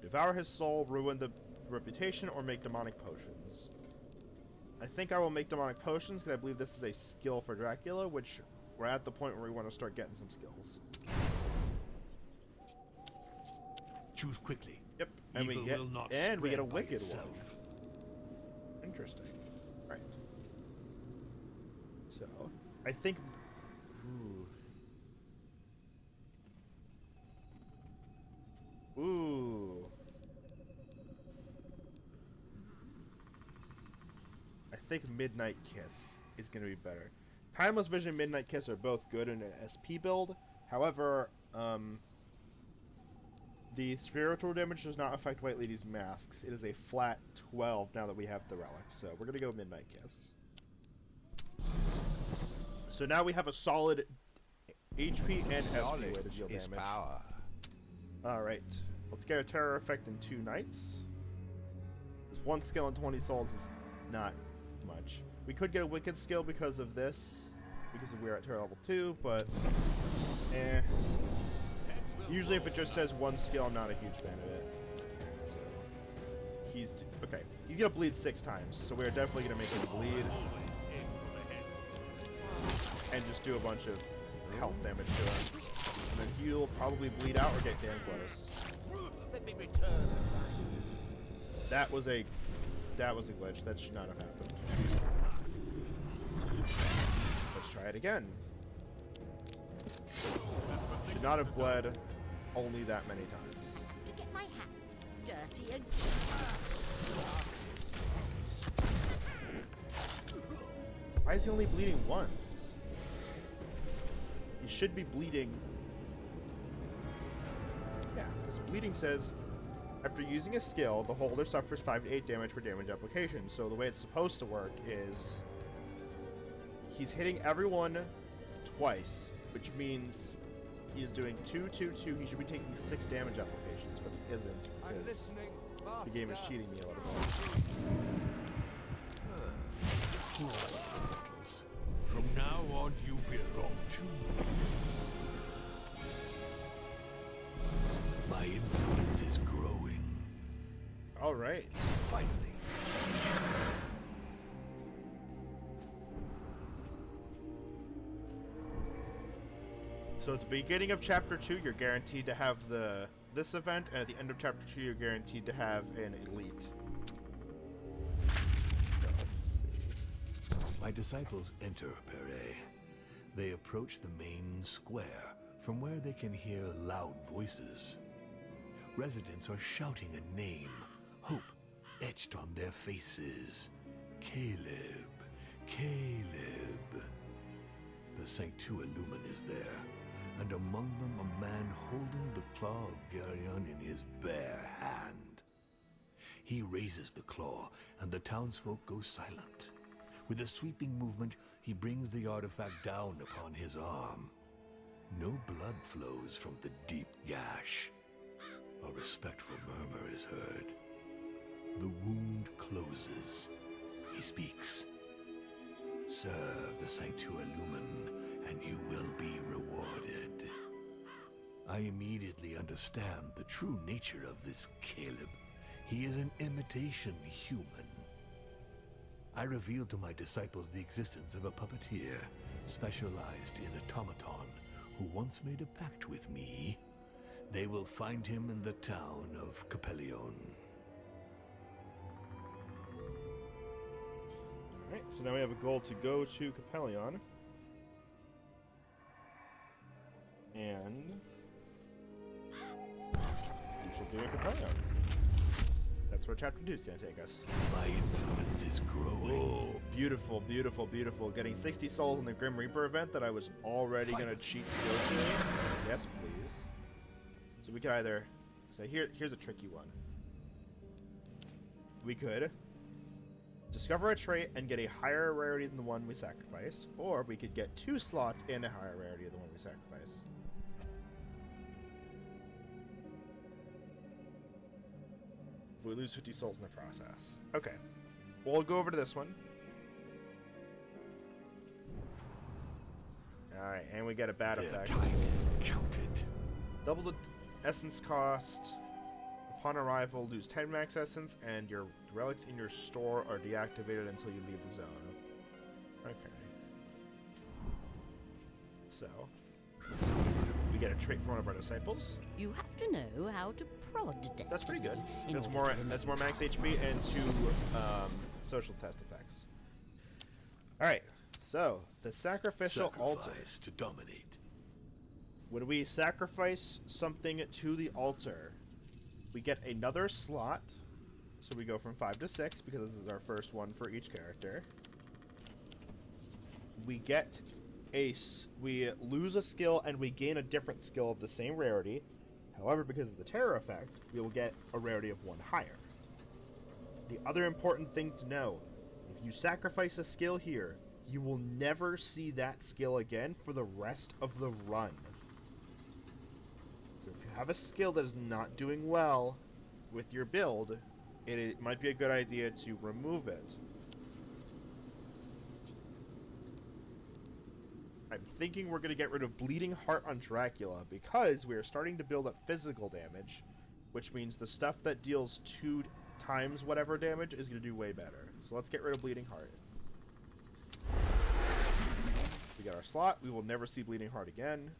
Devour his soul, ruin the reputation, or make demonic potions. I think I will make demonic potions because I believe this is a skill for Dracula, which we're at the point where we want to start getting some skills. Choose quickly. Yep, and Evil we get will not a spread by wicked itself. one. Interesting. Right. So I think. Ooh. I think Midnight Kiss is going to be better. Timeless Vision and Midnight Kiss are both good in an SP build. However, the spiritual damage does not affect White Lady's masks. It is a flat 12 now that we have the relic. So we're going to go Midnight Kiss. So now we have a solid HP and SP way to deal damage. Power. Alright. Let's get a terror effect in 2 nights. This 1 skill and 20 souls is not much. We could get a wicked skill because of this, because we're at terror level 2, but usually if it just says 1 skill, I'm not a huge fan of it. So he's okay. He's gonna bleed 6 times, so we're definitely gonna make him bleed and just do a bunch of health damage to him. And then he'll probably bleed out or get damn close. Let me return. That was a glitch. That should not have happened. Let's try it again. Should not have bled only that many times. To get my hands dirty again. Why is he only bleeding once? He should be bleeding. Yeah, because bleeding says, after using a skill, the holder suffers 5 to 8 damage per damage application. So the way it's supposed to work is he's hitting everyone twice, which means he is doing 2, 2, 2. He should be taking 6 damage applications, but he isn't because the game is cheating me a little bit. From now on, you belong to me. My influence is growing. All right. Finally. So at the beginning of Chapter 2, you're guaranteed to have this event, and at the end of Chapter 2, you're guaranteed to have an elite. So let's see. My disciples enter Pere. They approach the main square, from where they can hear loud voices. Residents are shouting a name, hope etched on their faces. Caleb, Caleb. The Sanctua Lumen is there, and among them a man holding the claw of Geryon in his bare hand. He raises the claw, and the townsfolk go silent. With a sweeping movement, he brings the artifact down upon his arm. No blood flows from the deep gash. A respectful murmur is heard. The wound closes. He speaks. Serve the Sanctua Lumen, and you will be rewarded. I immediately understand the true nature of this Caleb. He is an imitation human. I revealed to my disciples the existence of a puppeteer specialized in automaton who once made a pact with me. They will find him in the town of Capellion. Alright, so now we have a goal to go to Capellion. And do something in Capellion. That's where Chapter 2 is going to take us. My influence is growing. Oh, beautiful, beautiful, beautiful. Getting 60 souls in the Grim Reaper event that I was already going to cheat to go to. Yes, please. So we could either... So here's a tricky one. We could discover a trait and get a higher rarity than the one we sacrifice, or we could get 2 slots and a higher rarity than the one we sacrifice. We lose 50 souls in the process. Okay. We'll go over to this one. Alright, and we get a bad Their effect. time is counted. Double the essence cost. Upon arrival, lose 10 max essence, and your relics in your store are deactivated until you leave the zone. Okay. So, we get a trait from one of our disciples. You have to know how to prod destiny. That's pretty good. in That's order more. to That's more max HP and 2 social test effects. All right. So the sacrificial altar. Sacrifice to dominate. When we sacrifice something to the altar, we get another slot. So we go from 5 to 6 because this is our first one for each character. We get we lose a skill and we gain a different skill of the same rarity. However, because of the terror effect, we will get a rarity of 1 higher. The other important thing to know, if you sacrifice a skill here, you will never see that skill again for the rest of the run. So if you have a skill that is not doing well with your build, it might be a good idea to remove it. I'm thinking we're going to get rid of Bleeding Heart on Dracula because we are starting to build up physical damage, which means the stuff that deals 2 times whatever damage is going to do way better. So let's get rid of Bleeding Heart. We get our slot. We will never see Bleeding Heart again.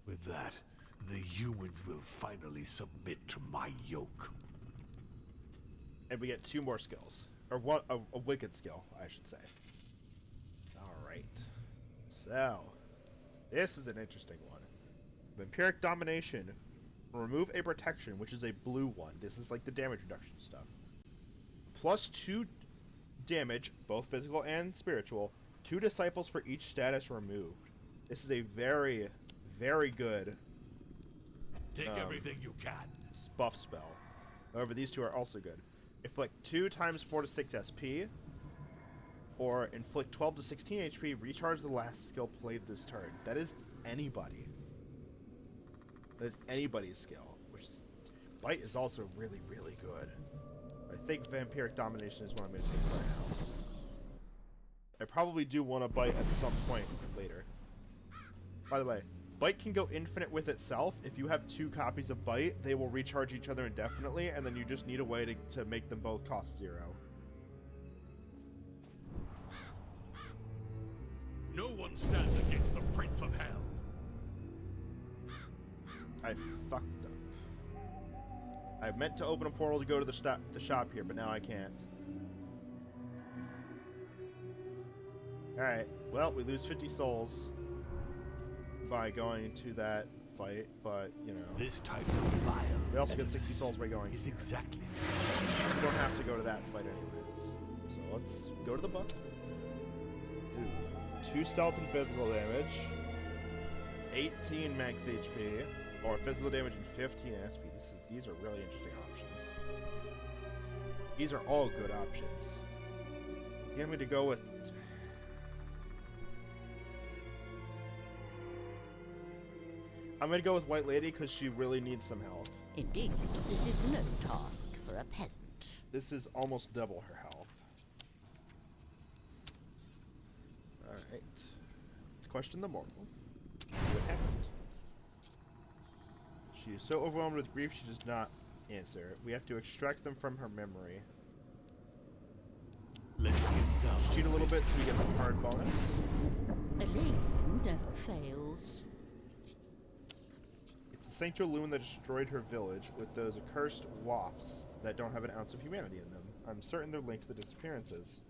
With that, the humans will finally submit to my yoke. And we get 2 more skills. Or one, a wicked skill, I should say. Alright. So, this is an interesting one. Vampiric Domination. Remove a protection, which is a blue one. This is like the damage reduction stuff. Plus 2 damage, both physical and spiritual. 2 disciples for each status removed. This is a very, very good Take everything you can. buff spell. However, these 2 are also good. Inflict 2 times 4 to 6 SP, or inflict 12 to 16 HP, recharge the last skill played this turn. That is anybody. That is anybody's skill, which is, Bite is also really, really good. I think Vampiric Domination is what I'm going to take right now. I probably do want to Bite at some point later. By the way, Bite can go infinite with itself. If you have 2 copies of Bite, they will recharge each other indefinitely, and then you just need a way to make them both cost 0. No one stands against the Prince of Hell. I fucked up. I meant to open a portal to go to the shop here, but now I can't. Alright, well, we lose 50 souls by going to that fight, but, you know. This type of vile We also get 60 souls by going is here. exactly. We don't have to go to that fight anyways. So let's go to the book. Ooh, 2 stealth and physical damage. 18 max HP. Or physical damage and 15 SP. These are really interesting options. These are all good options. You want me to go with... I'm going to go with White Lady because she really needs some health. Indeed, this is no task for a peasant. This is almost double her health. Alright. Let's question the mortal. See what happened. She is so overwhelmed with grief she does not answer. We have to extract them from her memory. Let's get down. Cheat a little bit so we get the hard bonus. A lady never fails. It's the Sanctuary Lumen that destroyed her village with those accursed wafts that don't have an ounce of humanity in them. I'm certain they're linked to the disappearances.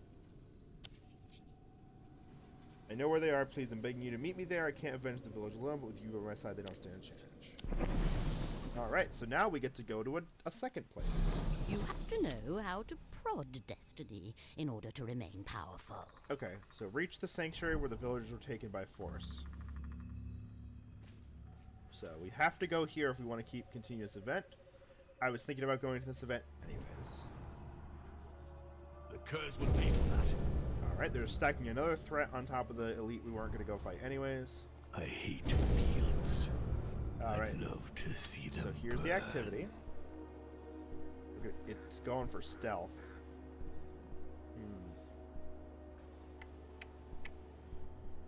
I know where they are. Please, I'm begging you to meet me there. I can't avenge the village alone, but with you by my side, they don't stand a chance. Alright, so now we get to go to a second place. You have to know how to prod destiny in order to remain powerful. Okay, so reach the sanctuary where the villagers were taken by force. So we have to go here if we want to continue this event. I was thinking about going to this event anyways. The curse will pay for that. Alright, they're stacking another threat on top of the elite we weren't going to go fight anyways. I hate fields. Alright, I'd love to see them so here's the burn. activity. It's going for stealth.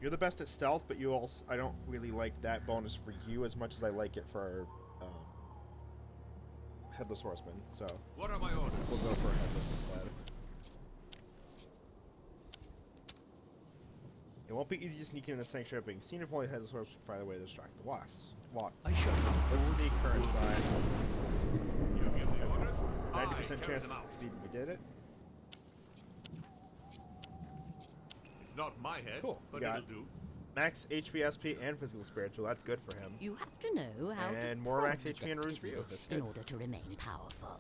You're the best at stealth, but you also I don't really like that bonus for you as much as I like it for Headless Horseman. So What are my orders? we'll go for Headless instead. It won't be easy to sneak in the sanctuary being seen if only Headless Horseman can find a way to distract the wasps. I shall not Let's sneak her inside. You give the orders? 90% I chance carry to them out. succeed. We did it. It's not my head, Cool. but We got it'll do. Max HP, SP, and physical spiritual. That's good for him. You have to know how to And more prod max HP and runes for you. destiny That's in good. order to remain powerful.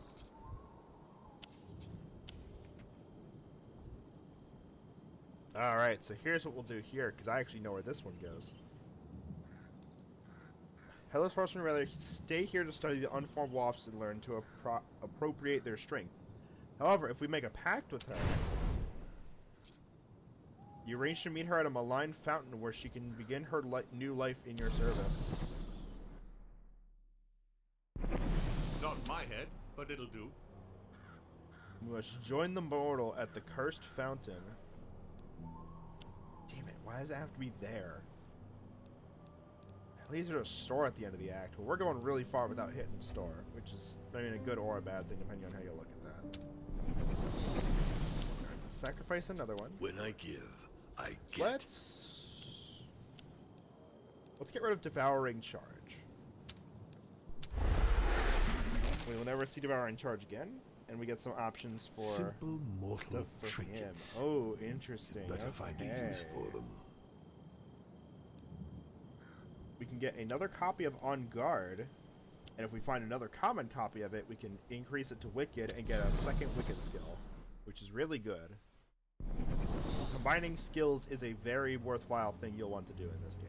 Alright, so here's what we'll do here, because I actually know where this one goes. Headless Horseman rather stay here to study the unformed wafts and learn to appropriate their strength. However, if we make a pact with her, you arrange to meet her at a malign fountain where she can begin her new life in your service. Not my head, but it'll do. You must join the mortal at the cursed fountain. Damn it, why does it have to be there? At least there's a store at the end of the act. Well, we're going really far without hitting the store, which is, I mean, a good or a bad thing, depending on how you look at that. Alright, let's sacrifice another one. When I give, I get. Let's Let's get rid of Devouring Charge. We will never see Devouring Charge again, and we get some options for Simple mortal stuff for trinkets. him. Oh, interesting. Better find a use for them. We can get another copy of On Guard, and if we find another common copy of it, we can increase it to Wicked and get a second Wicked skill, which is really good. Combining skills is a very worthwhile thing you'll want to do in this game.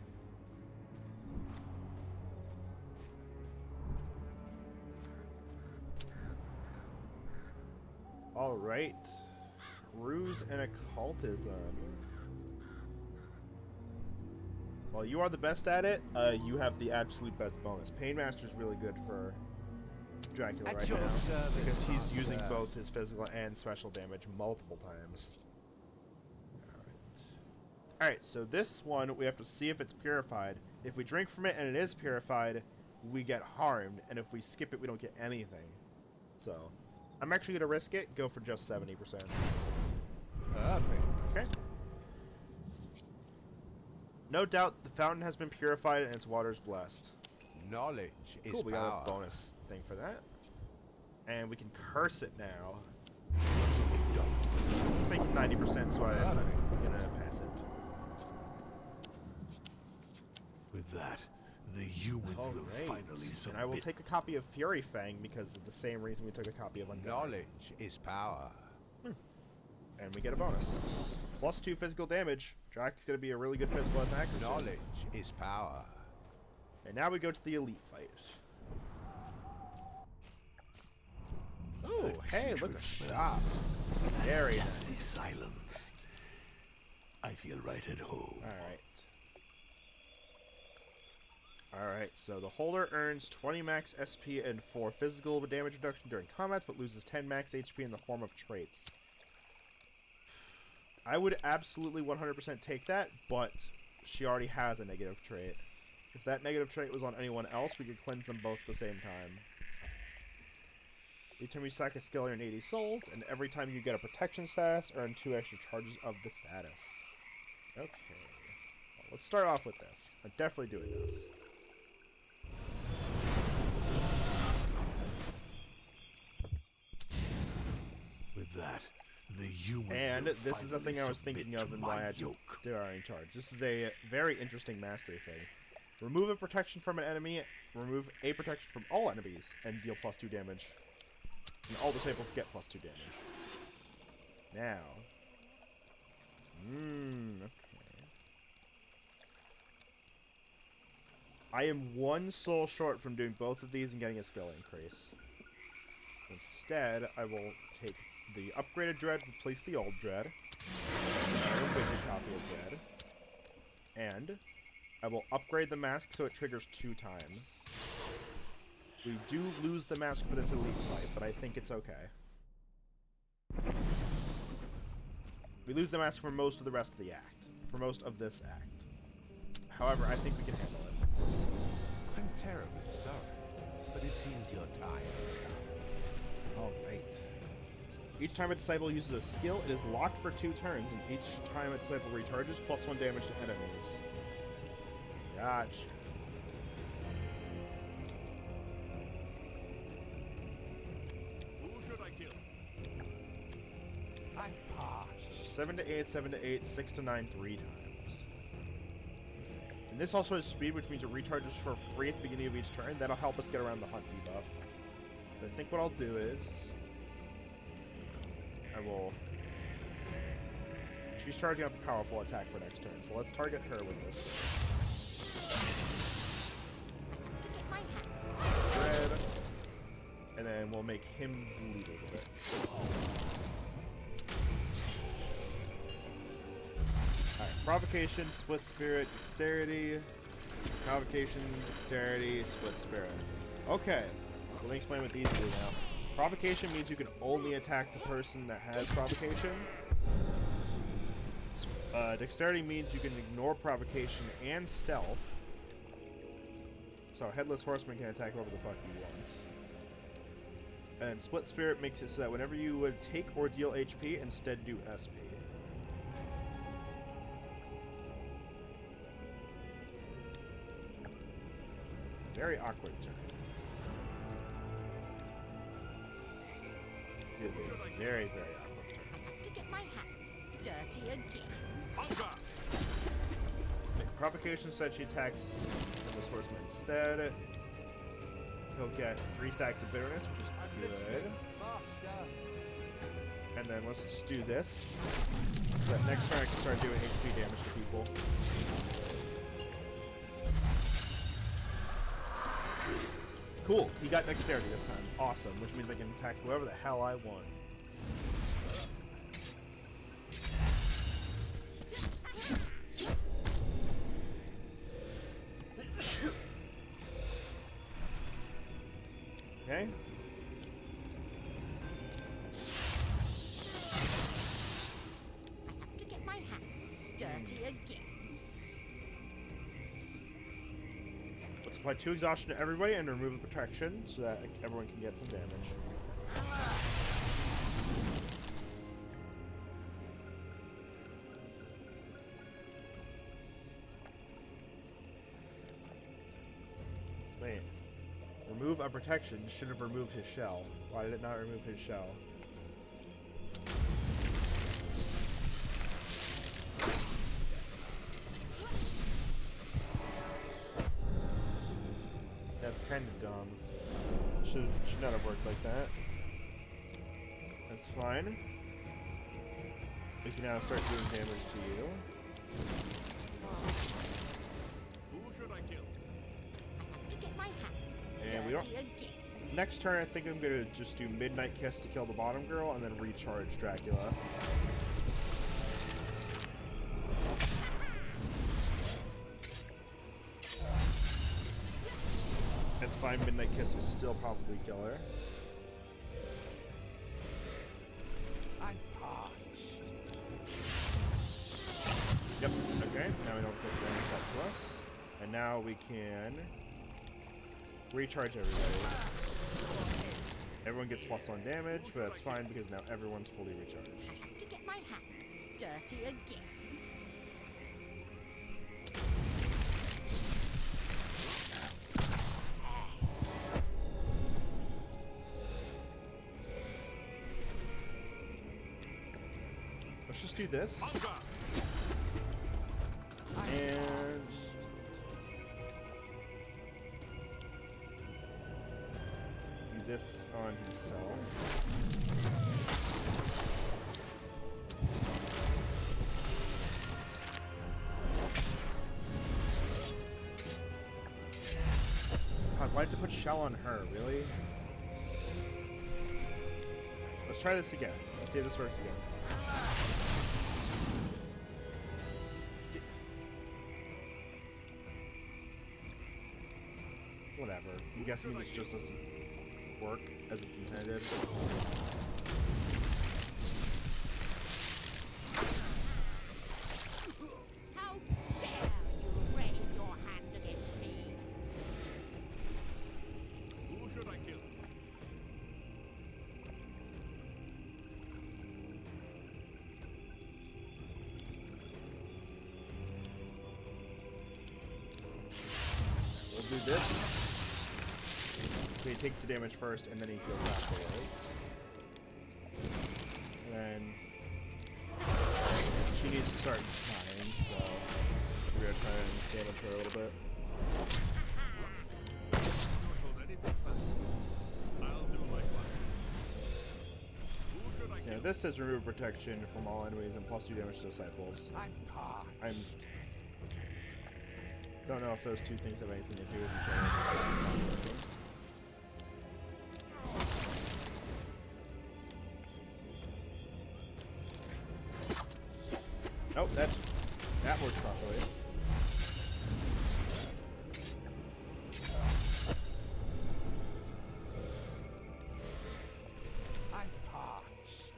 Alright. Ruse and Occultism. While you are the best at it, you have the absolute best bonus. Painmaster is really good for Dracula right now, because he's using both his physical and special damage multiple times. Alright, so this one, we have to see if it's purified. If we drink from it and it is purified, we get harmed, and if we skip it, we don't get anything. So, I'm actually going to risk it, go for just 70%. Perfect. Okay. No doubt the fountain has been purified and its water is blessed. Knowledge is Cool, we power. got a bonus thing for that. And we can curse it now. Something done. Let's make it 90%, so I'm gonna pass it. With that, the humans will finally submit. And I will take a copy of Fury Fang because of the same reason we took a copy of Unguard. Knowledge is power. And we get a bonus. +2 physical damage. Drax gonna be a really good physical attacker. Knowledge is power. And now we go to the elite fight. Oh, hey, look at that. Very nice. Silence. I feel right at home. Alright, so the holder earns 20 max SP and 4 physical damage reduction during combat, but loses 10 max HP in the form of traits. I would absolutely 100% take that, but she already has a negative trait. If that negative trait was on anyone else, we could cleanse them both at the same time. Each time you sack a skill, earn 80 souls, and every time you get a protection status, earn 2 extra charges of the status. Okay. Well, let's start off with this. I'm definitely doing this. With that, the humans And will this is the thing I was finally thinking submit of to and my why I took yoke. Devouring Charge. This is a very interesting mastery thing. Remove a protection from an enemy, remove a protection from all enemies, and deal +2 damage. And all disciples get +2 damage. Now. Okay. I am 1 soul short from doing both of these and getting a skill increase. Instead, I will take the upgraded Dread, replace the old Dread. A wicked copy of Dread. And I will upgrade the mask so it triggers 2 times. We do lose the mask for this elite fight, but I think it's okay. We lose the mask for most of the rest of the act. For most of this act. However, I think we can handle it. I'm terribly sorry, but it seems your time has come. Alright. Each time a disciple uses a skill, it is locked for 2 turns, and each time a disciple recharges, +1 damage to enemies. Gotcha. Who should I kill? I'm parched. 7 to 8, 7 to 8, 6 to 9, 3 times. Okay. And this also has speed, which means it recharges for free at the beginning of each turn. That'll help us get around the hunt debuff. But I think what I'll do is I will... She's charging up a powerful attack for next turn, so let's target her with this. To get my hand. Red. And then we'll make him bleed a little bit. Alright, Provocation, Split Spirit, Dexterity. Provocation, Dexterity, Split Spirit. Okay, so let me explain what these do now. Provocation means you can only attack the person that has Provocation. Dexterity means you can ignore Provocation and Stealth. So Headless Horseman can attack whoever the fuck he wants. And Split Spirit makes it so that whenever you would take or deal HP, instead do SP. very awkward turn. This is a very, very awkward turn. I have to get my hands dirty again. Provocation said she attacks this horseman instead. He'll get 3 stacks of bitterness, which is good. And then let's just do this. So that next turn I can start doing HP damage to people. Cool, he got dexterity this time. Awesome, which means I can attack whoever the hell I want. Okay. I have to get my hands dirty again. Let's apply 2 exhaustion to everybody and remove the protection so that everyone can get some damage. Wait. Remove a protection should have removed his shell. Why did it not remove his shell? That's kind of dumb. Should not have worked like that. That's fine. We can now start doing damage to you. Who should I kill? I have to get my hands And we don't. dirty again. Next turn, I think I'm gonna just do Midnight Kiss to kill the bottom girl, and then recharge Dracula. That's fine. Midnight Kiss will still probably kill her. I'm parched. Yep. Okay. Now we don't get damage up to us, and now we can recharge everybody. Everyone gets +1 damage, but that's fine because now everyone's fully recharged. I have to get my hands dirty again. Let's just do this. And do this on himself. God, why did I put shell on her? Really? Let's try this again. Let's see if this works again. Whatever. I'm guessing this just doesn't work as it's intended. How dare you raise your hand against me? Who should I kill? We'll do this. So he takes the damage first, and then he heals afterwards. And then she needs to start dying, so we're gonna try and damage her a little bit. Hold anything back. I'll do my part. Who should I So kill? this says remove protection from all enemies and +2 damage to disciples. I'm parched. Don't know if those two things have anything to do with each other. It's not working. Oh, that worked properly. I'm parched.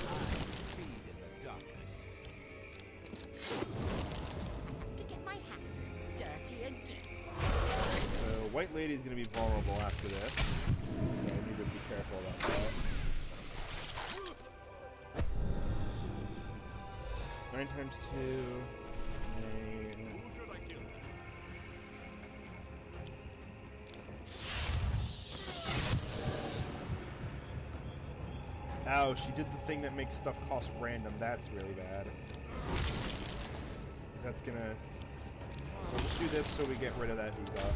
I feed in the darkness. To get my hands dirty again. So White Lady's gonna be vulnerable after this, so I need to be careful about that. 9 times 2, Ow, she did the thing that makes stuff cost random. That's really bad. 'Cause that's gonna... We'll just do this so we get rid of that debuff.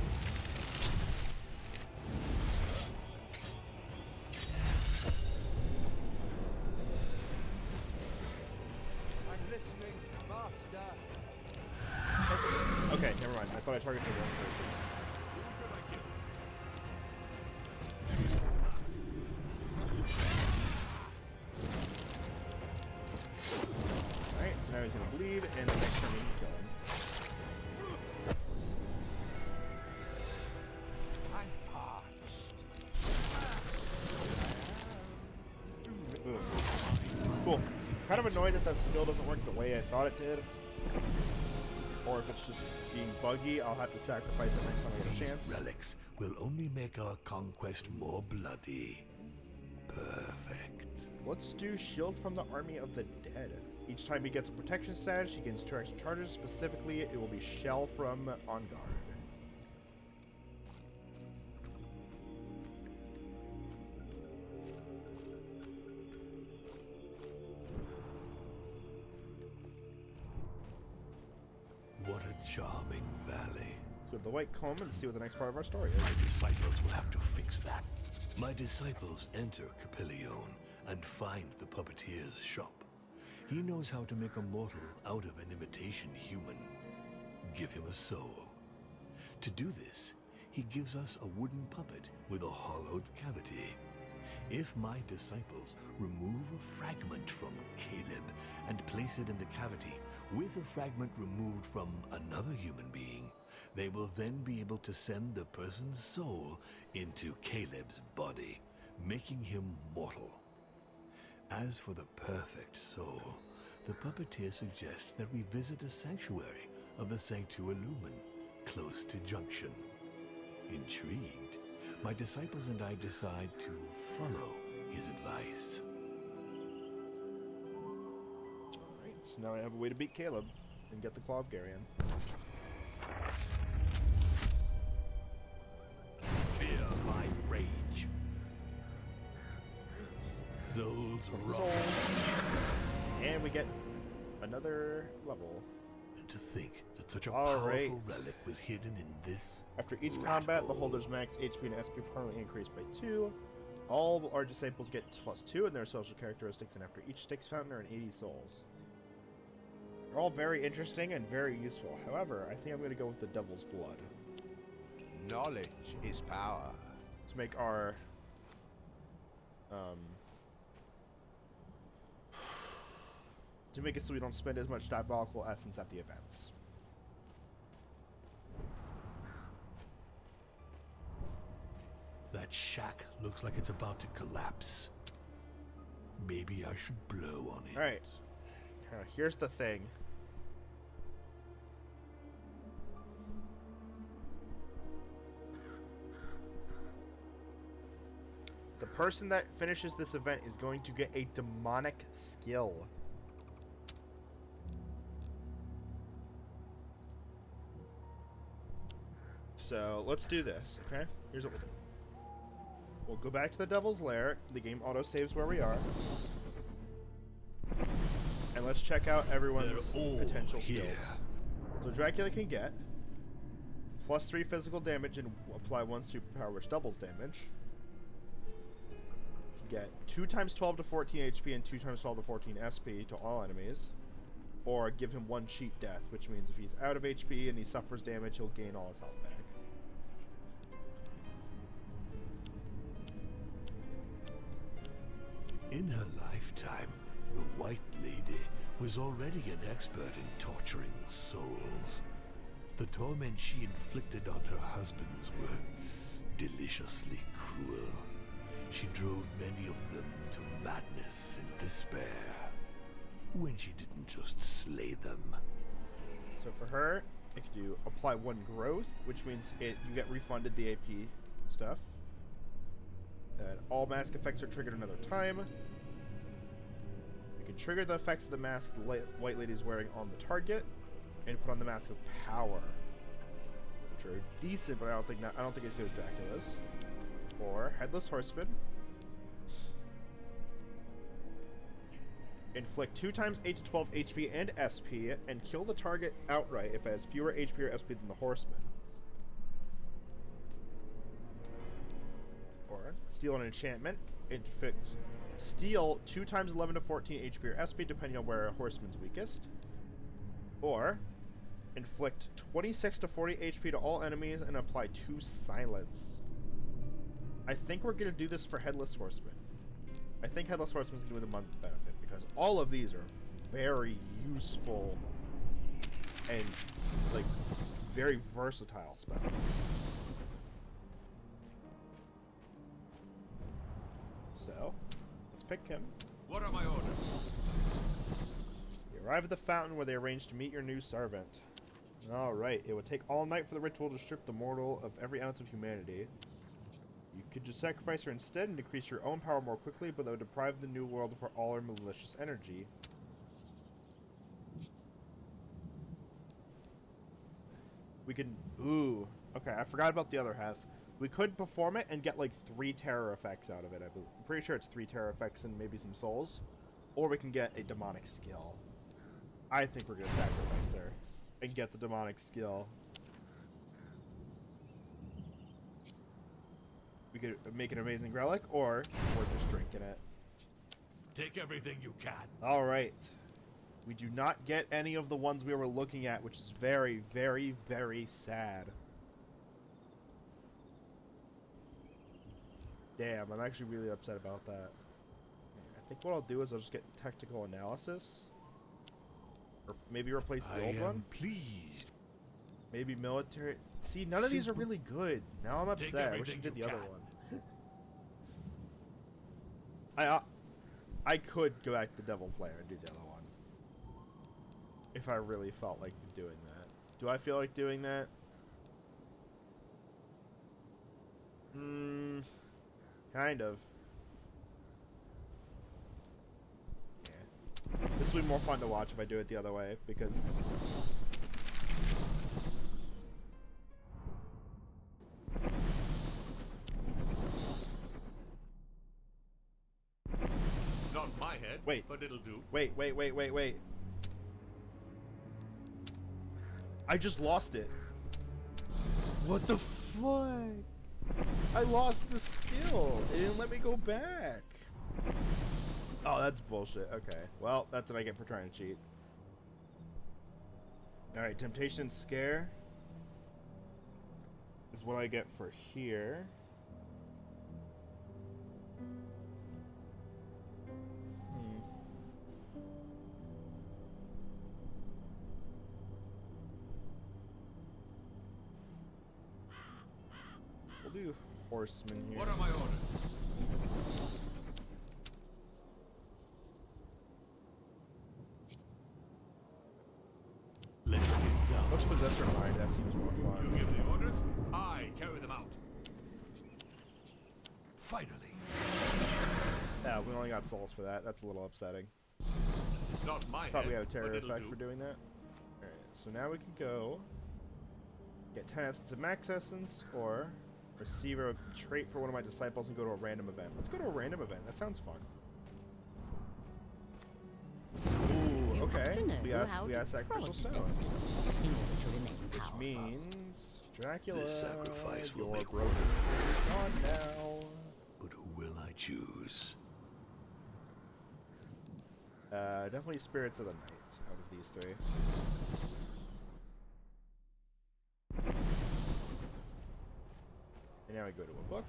I'm listening, Master. Okay, never mind. I thought I targeted one person. Alright, so now he's gonna bleed, and the next turn we can kill him. I'm parched. Boom. Cool. Kind of annoyed that skill doesn't work the way I thought it did. Or if it's just being buggy, I'll have to sacrifice it next time I get a chance. Relics will only make our conquest more bloody. Perfect. Let's do Shield from the Army of the Dead. Each time he gets a protection status, he gains 2 extra charges. Specifically, it will be Shell from On Guard. What a charming valley. Let's go to the White Comb and see what the next part of our story is. My disciples will have to fix that. My disciples enter Capillion and find the puppeteer's shop. He knows how to make a mortal out of an imitation human. Give him a soul. To do this, he gives us a wooden puppet with a hollowed cavity. If my disciples remove a fragment from Caleb and place it in the cavity with a fragment removed from another human being, they will then be able to send the person's soul into Caleb's body, making him mortal. As for the perfect soul, the puppeteer suggests that we visit a sanctuary of the Sanctualumen, close to Junction. Intrigued, my disciples and I decide to follow his advice. Alright, so now I have a way to beat Caleb and get the Claw of Garion. Fear my rage. Souls Souls. rock. And we get another level. And to think that such a All powerful right. relic was hidden in this. After each rat combat, the hole. holder's max HP and SP permanently increased by 2. All our disciples get +2 in their social characteristics, and after each Styx fountain earn 80 souls. They're all very interesting and very useful. However, I think I'm going to go with the Devil's Blood Knowledge is power. to make our to make it so we don't spend as much diabolical essence at the events. That shack looks like it's about to collapse. Maybe I should blow on it. All right. Now, here's the thing. The person that finishes this event is going to get a demonic skill. So let's do this, okay? Here's what we'll do. We'll go back to the Devil's Lair. The game auto-saves where we are. And let's check out everyone's They're all potential here. skills. So Dracula can get +3 physical damage and apply 1 superpower, which doubles damage. Can get 2 times 12 to 14 HP and 2 times 12 to 14 SP to all enemies. Or give him 1 cheat death, which means if he's out of HP and he suffers damage, he'll gain all his health back. In her lifetime, the White Lady was already an expert in torturing souls. The torment she inflicted on her husbands were deliciously cruel. She drove many of them to madness and despair, when she didn't just slay them. So for her, it could do apply 1 growth, which means you get refunded the AP stuff. All mask effects are triggered another time. You can trigger the effects of the mask the White Lady is wearing on the target, and put on the Mask of Power, which are decent, but I don't think as good as Dracula's. Or Headless Horseman. Inflict 2 times 8 to 12 HP and SP, and kill the target outright if it has fewer HP or SP than the horseman. Or steal an enchantment. Steal 2 times 11 to 14 HP or SP, depending on where a horseman's weakest. Or inflict 26 to 40 HP to all enemies and apply 2 silence. I think we're gonna do this for Headless Horseman. I think Headless Horseman's gonna be the month benefit because all of these are very useful and like very versatile spells. So let's pick him. What are my orders? You arrive at the fountain where they arrange to meet your new servant. Alright, it would take all night for the ritual to strip the mortal of every ounce of humanity. You could just sacrifice her instead and decrease your own power more quickly, but that would deprive the new world of all her malicious energy. We can... Ooh. Okay, I forgot about the other half. We could perform it and get like 3 terror effects out of it. I'm pretty sure it's 3 terror effects and maybe some souls. Or we can get a demonic skill. I think we're going to sacrifice her and get the demonic skill. We could make an amazing relic, or we're just drinking it. Take everything you can. Alright. We do not get any of the ones we were looking at, which is very, very, very sad. Damn, I'm actually really upset about that. I think what I'll do is I'll just get technical analysis. Or maybe replace the old one. Pleased. Maybe military. See, none of these are really good. Now I'm upset. I wish I did the other one. I could go back to Devil's Lair and do the other one. If I really felt like doing that. Do I feel like doing that? Kind of. Yeah. This will be more fun to watch if I do it the other way, because... Not my head, Wait. but it'll do. Wait. I just lost it. What the fuck? I lost the skill. It didn't let me go back. Oh, that's bullshit. Okay. Well, that's what I get for trying to cheat. Alright, Temptation Scare is what I get for here. We'll do Horseman here. What are my orders? Let's get down. Let's Possessor Mind. That seems more You fun. give the orders, I carry them out. Finally. Yeah, we only got souls for that. That's a little upsetting. Not my I thought we head, had a terror but it'll effect do. for doing that. Alright, so now we can go get 10 Essence of Max Essence, or receive a trait for one of my disciples and go to a random event. Let's go to a random event. That sounds fun. Ooh, You have okay. to know We how got to Sacrificial prod Stone. destiny in order to remain Which powerful. means Dracula, This sacrifice will your make broken is gone now. But who will I choose? Definitely Spirits of the Night out of these 3. And now I go to a book.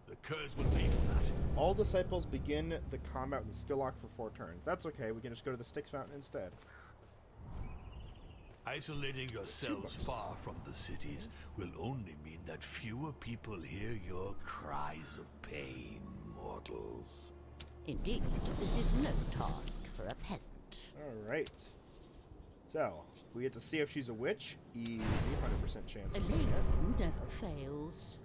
The curse will pay for that. All disciples begin the combat with a skill lock for 4 turns. That's okay, we can just go to the Styx Fountain instead. Isolating yourselves books. far from the cities will only mean that fewer people hear your cries of pain, mortals. Indeed, this is no task for a peasant. Alright. So, we get to see if she's a witch. Easy, 100% chance A of lady being it. who never fails.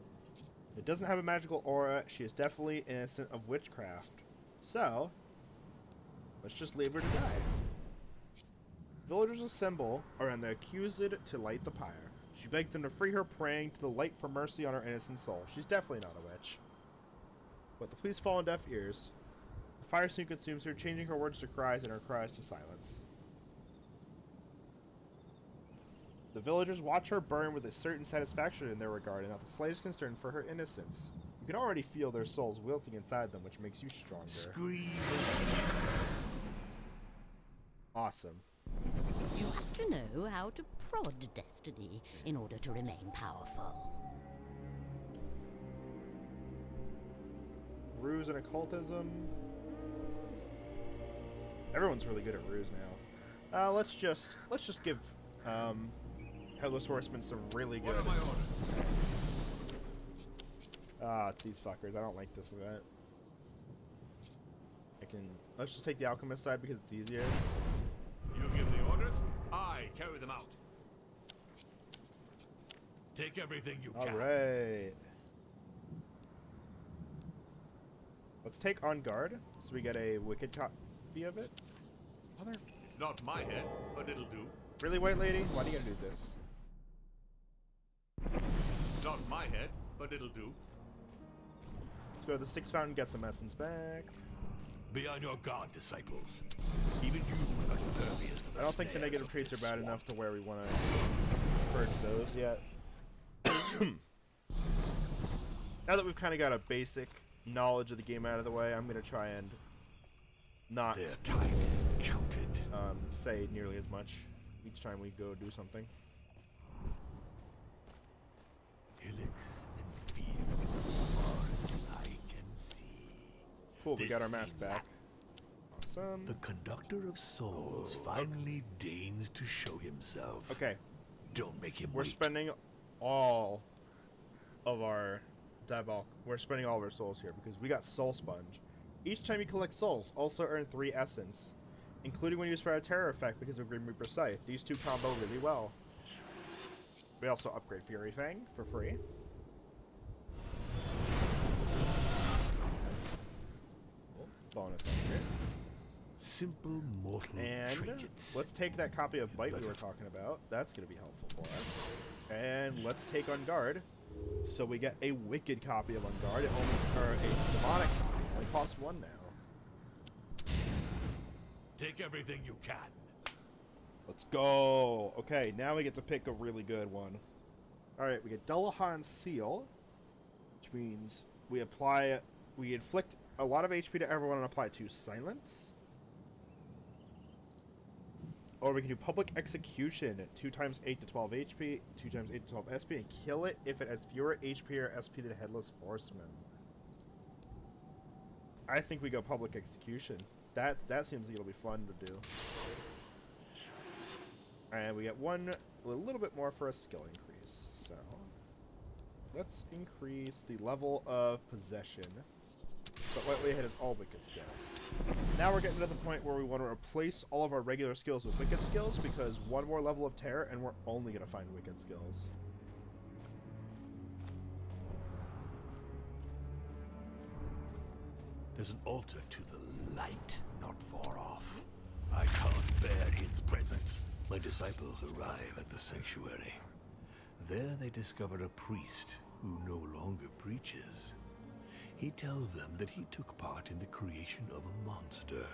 It doesn't have a magical aura. She is definitely innocent of witchcraft. So, let's just leave her to die. Villagers assemble around the accused to light the pyre. She begs them to free her, praying to the light for mercy on her innocent soul. She's definitely not a witch. But the police fall on deaf ears. The fire soon consumes her, changing her words to cries and her cries to silence. The villagers watch her burn with a certain satisfaction in their regard and not the slightest concern for her innocence. You can already feel their souls wilting inside them, which makes you stronger. Scream. Awesome. You have to know how to prod destiny in order to remain powerful. Ruse and occultism. Everyone's really good at ruse now. Let's just give Headless Horseman some really good. It's these fuckers. I don't like this event. Let's just take the alchemist side because it's easier. You give the orders, I carry them out. Take everything you All can. right. Let's take On Guard, so we get a wicked copy of it. Mother. It's not my head, but it'll do. Really, White Lady? Why do you gotta do this? Not my head, but it'll do. Let's go to the Styx Fountain, get some essence back. Be on your guard, disciples. Even you are not impervious to the I don't think the snares negative of traits this are bad swamp. enough to where we want to purge those yet. Now that we've kind of got a basic knowledge of the game out of the way, I'm going to try and not Their time is counted. say nearly as much each time we go do something. Hillocks and fields, as far as I can see. Cool, we got our This mask scene back. Awesome. The conductor of souls finally deigns to show himself. Okay, Don't make him we're wait. spending all of our we're spending all of our souls here because we got Soul Sponge. Each time you collect souls, also earn 3 essence, including when you use for a terror effect because of Grim Reaper Scythe. These two combo really well. We also upgrade Fury Fang for free. Bonus upgrade. Simple mortal And trinkets. let's take that copy of Bite we were talking about. That's going to be helpful for us. And let's take On Guard. So we get a wicked copy of On Guard. It only, or a demonic copy. It only costs 1 now. Take everything you can. Let's go. Okay, now we get to pick a really good one. Alright, we get Dullahan's Seal, which means we inflict a lot of HP to everyone and apply 2 Silence. Or we can do Public Execution, 2 times 8 to 12 HP, 2 times 8 to 12 SP, and kill it if it has fewer HP or SP than Headless Horseman. I think we go Public Execution. That seems like it'll be fun to do. And we get a little bit more for a skill increase. So let's increase the level of possession. But lightly ahead of all wicked skills. Now we're getting to the point where we want to replace all of our regular skills with wicked skills because 1 more level of terror and we're only going to find wicked skills. There's an altar to the light not far off. I can't bear its presence. My disciples arrive at the sanctuary. There they discover a priest who no longer preaches. He tells them that he took part in the creation of a monster,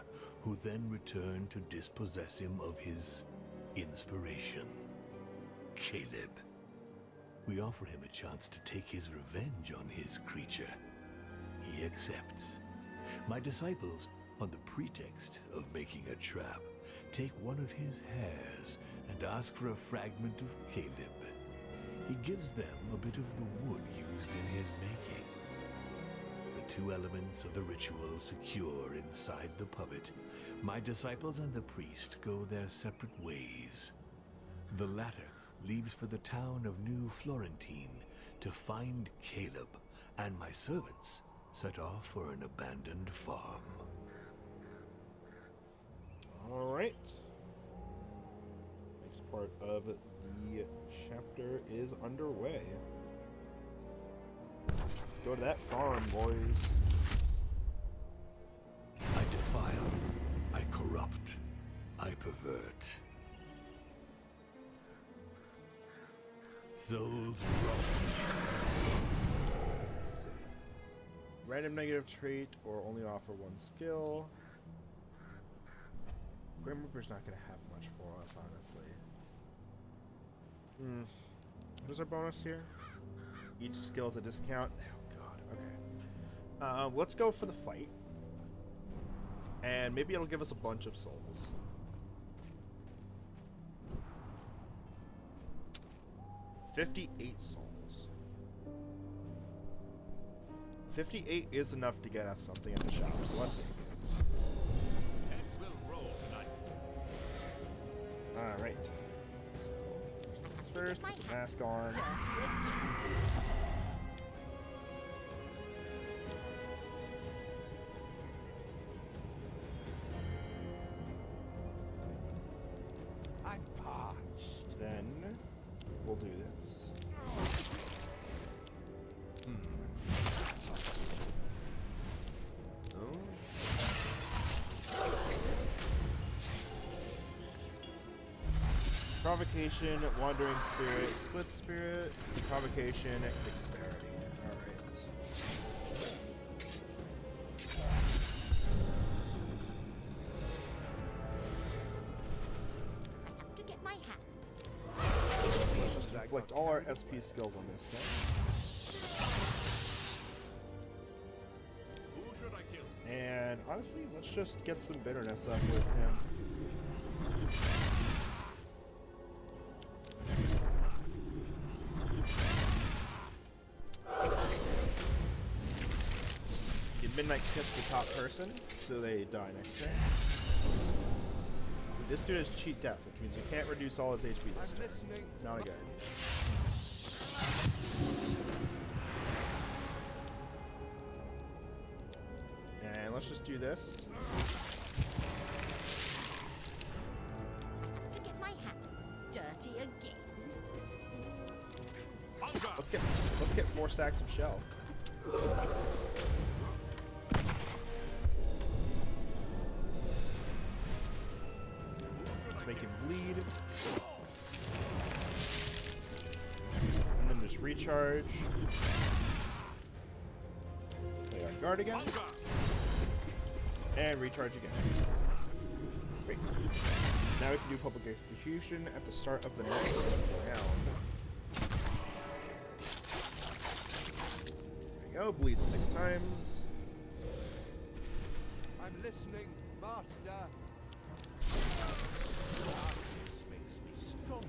who then returned to dispossess him of his inspiration, Caleb. We offer him a chance to take his revenge on his creature. He accepts. My disciples, on the pretext of making a trap, take one of his hairs and ask for a fragment of Caleb. He gives them a bit of the wood used in his making. The 2 elements of the ritual secure inside the puppet, my disciples and the priest go their separate ways. The latter leaves for the town of New Florentine to find Caleb, and my servants set off for an abandoned farm. Alright. Next part of the chapter is underway. Let's go to that farm, boys. I defile, I corrupt, I pervert. Souls roam. Let's see. Random negative trait or only offer one skill. Grim Reaper's not going to have much for us, honestly. What is our bonus here? Each skill is a discount. Oh god, okay. Let's go for the fight. And maybe it'll give us a bunch of souls. $58 souls. 58 is enough to get us something at the shop, so let's take it. Heads will roll tonight. Alright. So, first things first, put the mask on. I'm parched. Then we'll do this. Provocation, Wandering Spirit, Split Spirit, Provocation, Dexterity. Alright. To get my hands. Let's just inflict all our SP skills on this guy. Who should I kill? And honestly, let's just get some bitterness up with him. Midnight Kiss the top person, so they die next turn. This dude has cheat death, which means you can't reduce all his HP this I'm turn. listening. Not again. And let's just do this. To get my hands dirty again. Let's get 4 stacks of shell. Let's make him bleed. And then just recharge. Play our guard again. And recharge again. Great. Now we can do public execution at the start of the next round. There we go, bleed 6 times. I'm listening, master. Darkness makes me strong.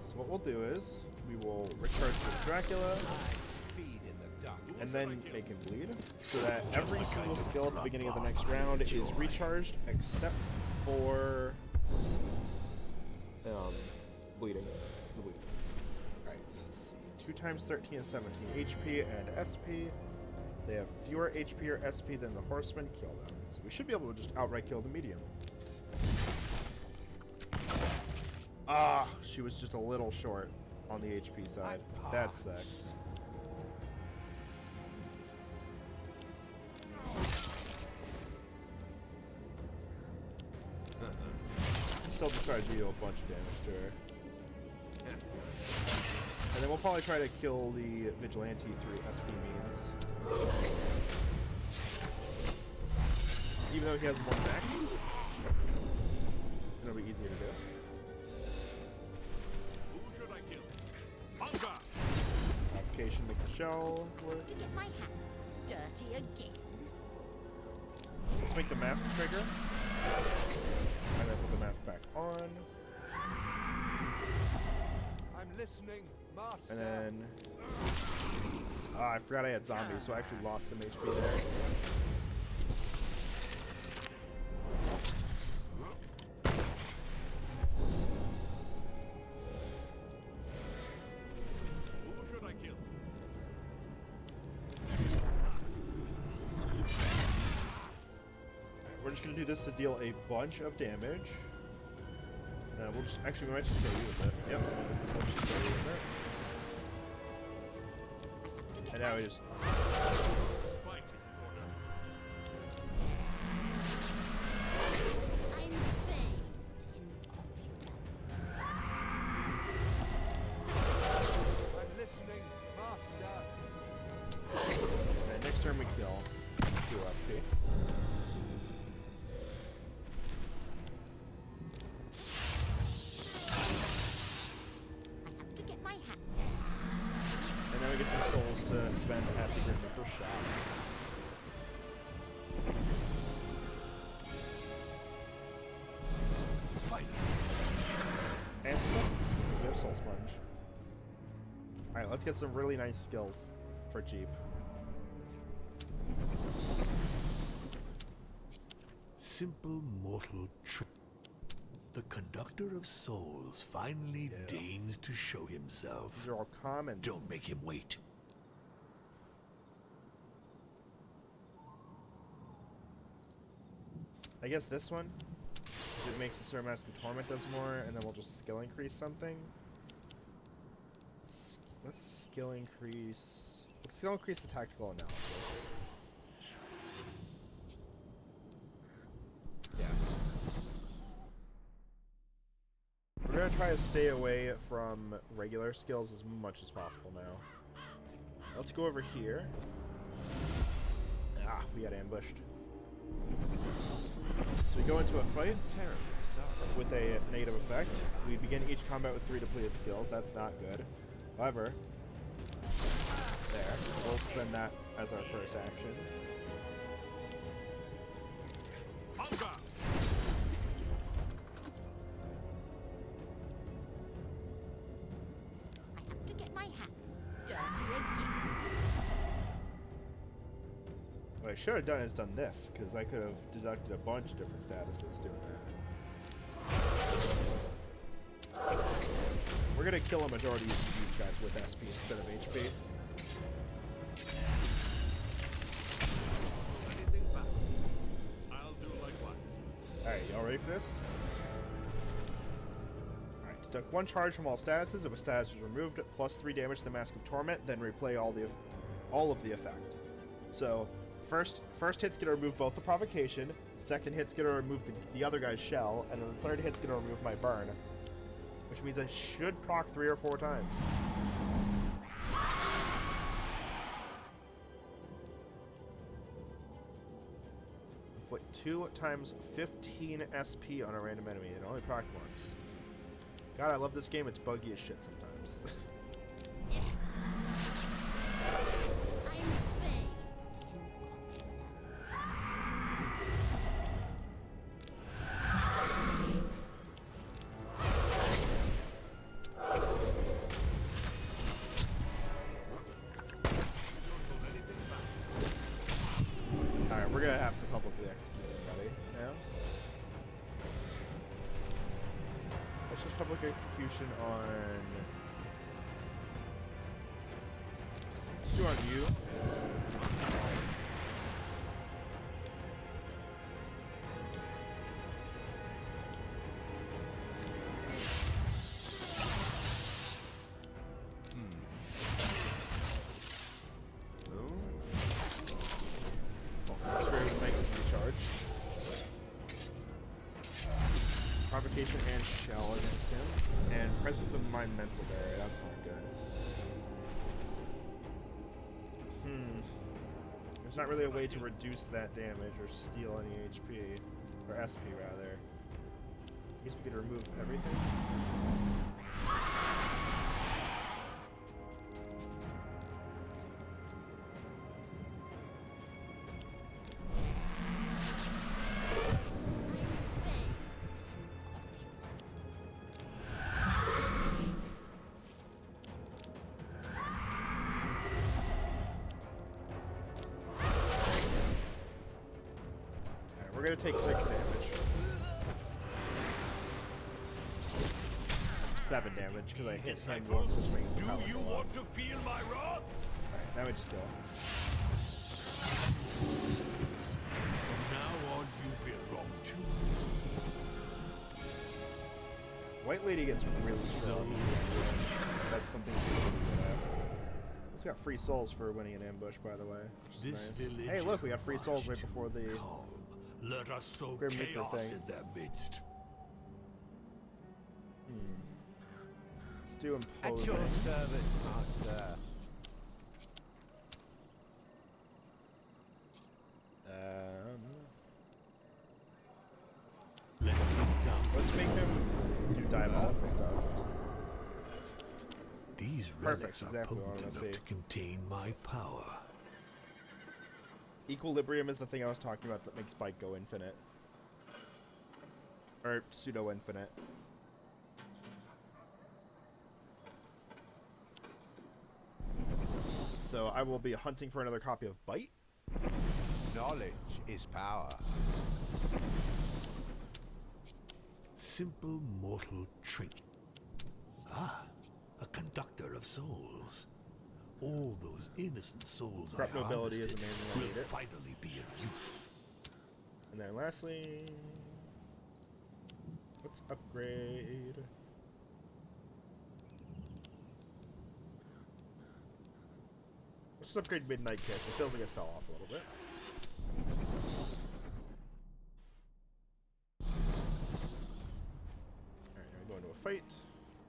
So what we'll do is, we will recharge with Dracula, Feed in the dark. and then make him bleed, so that every single skill at the beginning of the next round is recharged, except for bleeding. The bleeding. Alright, so let's see. 2 times 13 is 17 HP and SP. They have fewer HP or SP than the horsemen. Kill them. So we should be able to just outright kill the medium. Ah, she was just a little short on the HP side. That sucks. Still just try to deal a bunch of damage to her. And then we'll probably try to kill the vigilante through SP means. Even though he has 1 max, it'll be easier to do. Who should I kill? Hunger! Application, make the shell work. To get my hands dirty again. Let's make the mask trigger. And then put the mask back on. I'm listening, master. And then... I forgot I had zombies, so I actually lost some HP there. Who should I kill? We're just gonna do this to deal a bunch of damage. We'll just actually we might just kill you with it. Yep. We'll just kill you with it. And now we just Spike is in order. kill 2 SP. I have to get my hat. And then we get some souls to spend at the Grim Reaper shop. Fight. And some lessons. We have Soul Sponge. Alright, let's get some really nice skills for Jeep. Simple mortal trick. The conductor of souls finally deigns to show himself. These are all common. Don't make him wait. I guess this one, 'cause it makes the Sir Mask of Torment does more, and then we'll just skill increase something. Let's skill increase. Let's skill increase the tactical analysis. Yeah. We're gonna try to stay away from regular skills as much as possible now. Let's go over here. Ah, we got ambushed. So we go into a fight with a negative effect. We begin each combat with 3 depleted skills. That's not good. However, there. We'll spend that as our first action. I have to get my hat dirty again. What I should have done is done this, because I could have deducted a bunch of different statuses doing that. We're gonna kill a majority of these guys with SP instead of HP. Alright, y'all ready for this? Alright, deduct 1 charge from all statuses. If a status is removed, plus 3 damage to the Mask of Torment, then replay all of the effect. So, first hit's gonna remove both the provocation, second hit's gonna remove the other guy's shell, and then the third hit's gonna remove my burn. Which means I should proc 3 or 4 times. Inflict 2 times 15 SP on a random enemy. It only proc once. God, I love this game. It's buggy as shit sometimes. Alright, we're gonna have to publicly execute somebody now. Let's just public execution on... Let's do on you. Provocation and shell against him. And presence of mind mental barrier. That's not good. There's not really a way to reduce that damage or steal any HP. Or SP rather. I guess we could remove everything. We're gonna take 6 damage. 7 damage because I hit him once, which makes the power go up. To feel my wrath? Alright, now we just kill him. From now on, you belong to me. White Lady gets really strong. That's something she's really good at. It's got free souls for winning an ambush, by the way. Which is nice. Hey, look, we got free souls right before the Let us sow Grim Reaper chaos thing. in their midst. Let's do At imposing. your service, master. That's exactly what I want potent to enough see. to contain my power. Equilibrium is the thing I was talking about that makes Spike go infinite. Or pseudo-infinite. So I will be hunting for another copy of Bite. Knowledge is power. Simple mortal trick. Ah, a conductor of souls. All those innocent souls Corrupt I nobility is harvested amazing, I will need it. finally be of use. And then lastly, let's upgrade. Let's just upgrade Midnight Kiss. It feels like it fell off a little bit. Alright, now we go into a fight.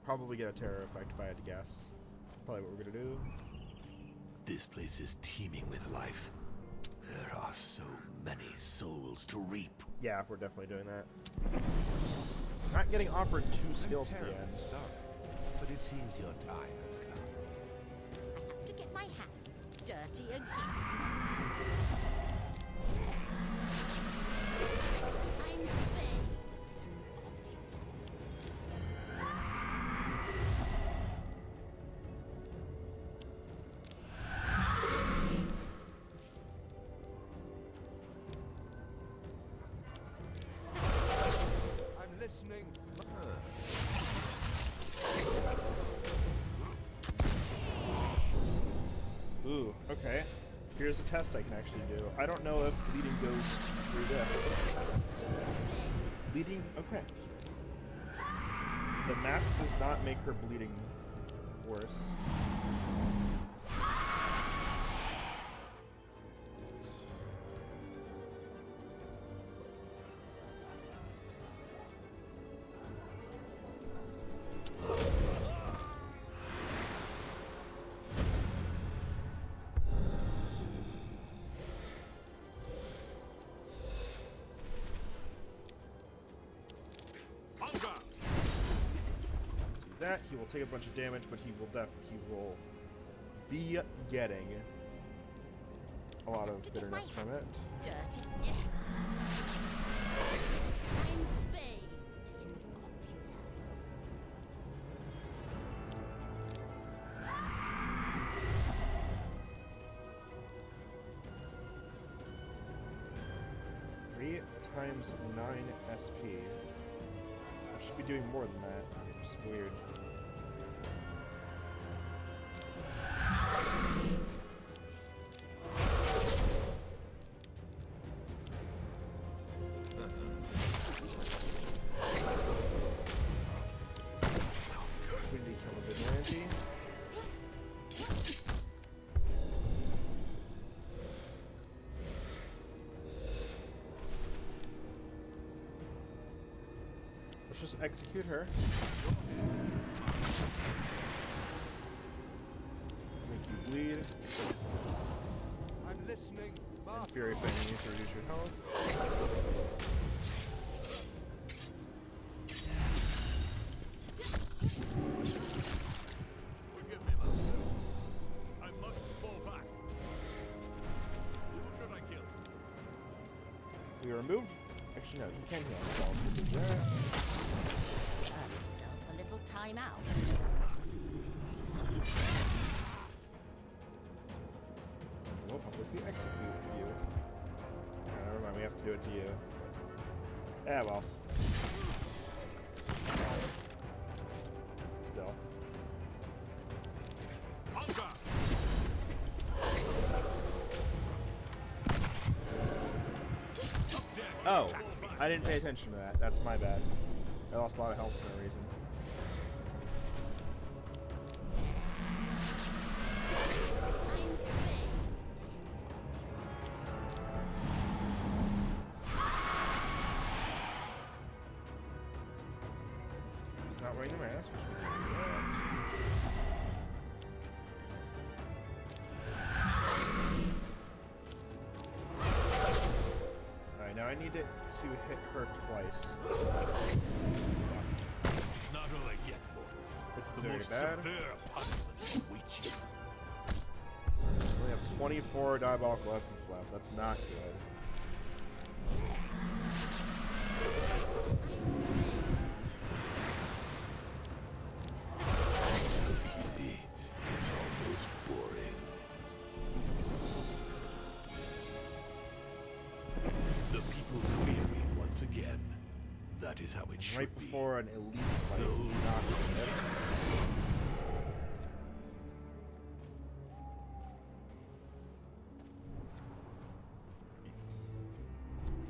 Probably get a terror effect if I had to guess. Probably what we're gonna do. This place is teeming with life. There are so many souls to reap. Yeah, we're definitely doing that. Not getting offered 2 skills at the Terribly end. sorry, but it seems your time has come. I have to get my hands dirty again. I'm bathed in I'm listening. Ooh, okay. Here's a test I can actually do. I don't know if bleeding goes through this. Bleeding? Okay. The mask does not make her bleeding worse. That he will take a bunch of damage, but he will be getting a lot of bitterness from it. dirty. I'm bathed in opulence. 3 times 9 SP. I should be doing more than that. It's just weird. Windy kill a vigilante. Let's just execute her. Make you bleed. I'm listening. And Fury Fang you to reduce your health. Forgive me, Master. I must fall back. Who should I kill? We remove. Actually, no, he can heal himself. We'll do that. Earn yourself a little time out. We'll publicly execute you. Never mind, we have to do it to you. Yeah, well. Still. Oh, I didn't pay attention to that. That's my bad. I lost a lot of health for no reason. I'm bathed He's not wearing the mask, which we can do that. Alright, now I need it to hit her twice. Not only yet, boy. This is The very most bad. severe punishment awaits 24 diabolical essence left. That's not good. Easy. It's almost boring. The people fear me once again. That is how it should Right be. before an elite fight is not good.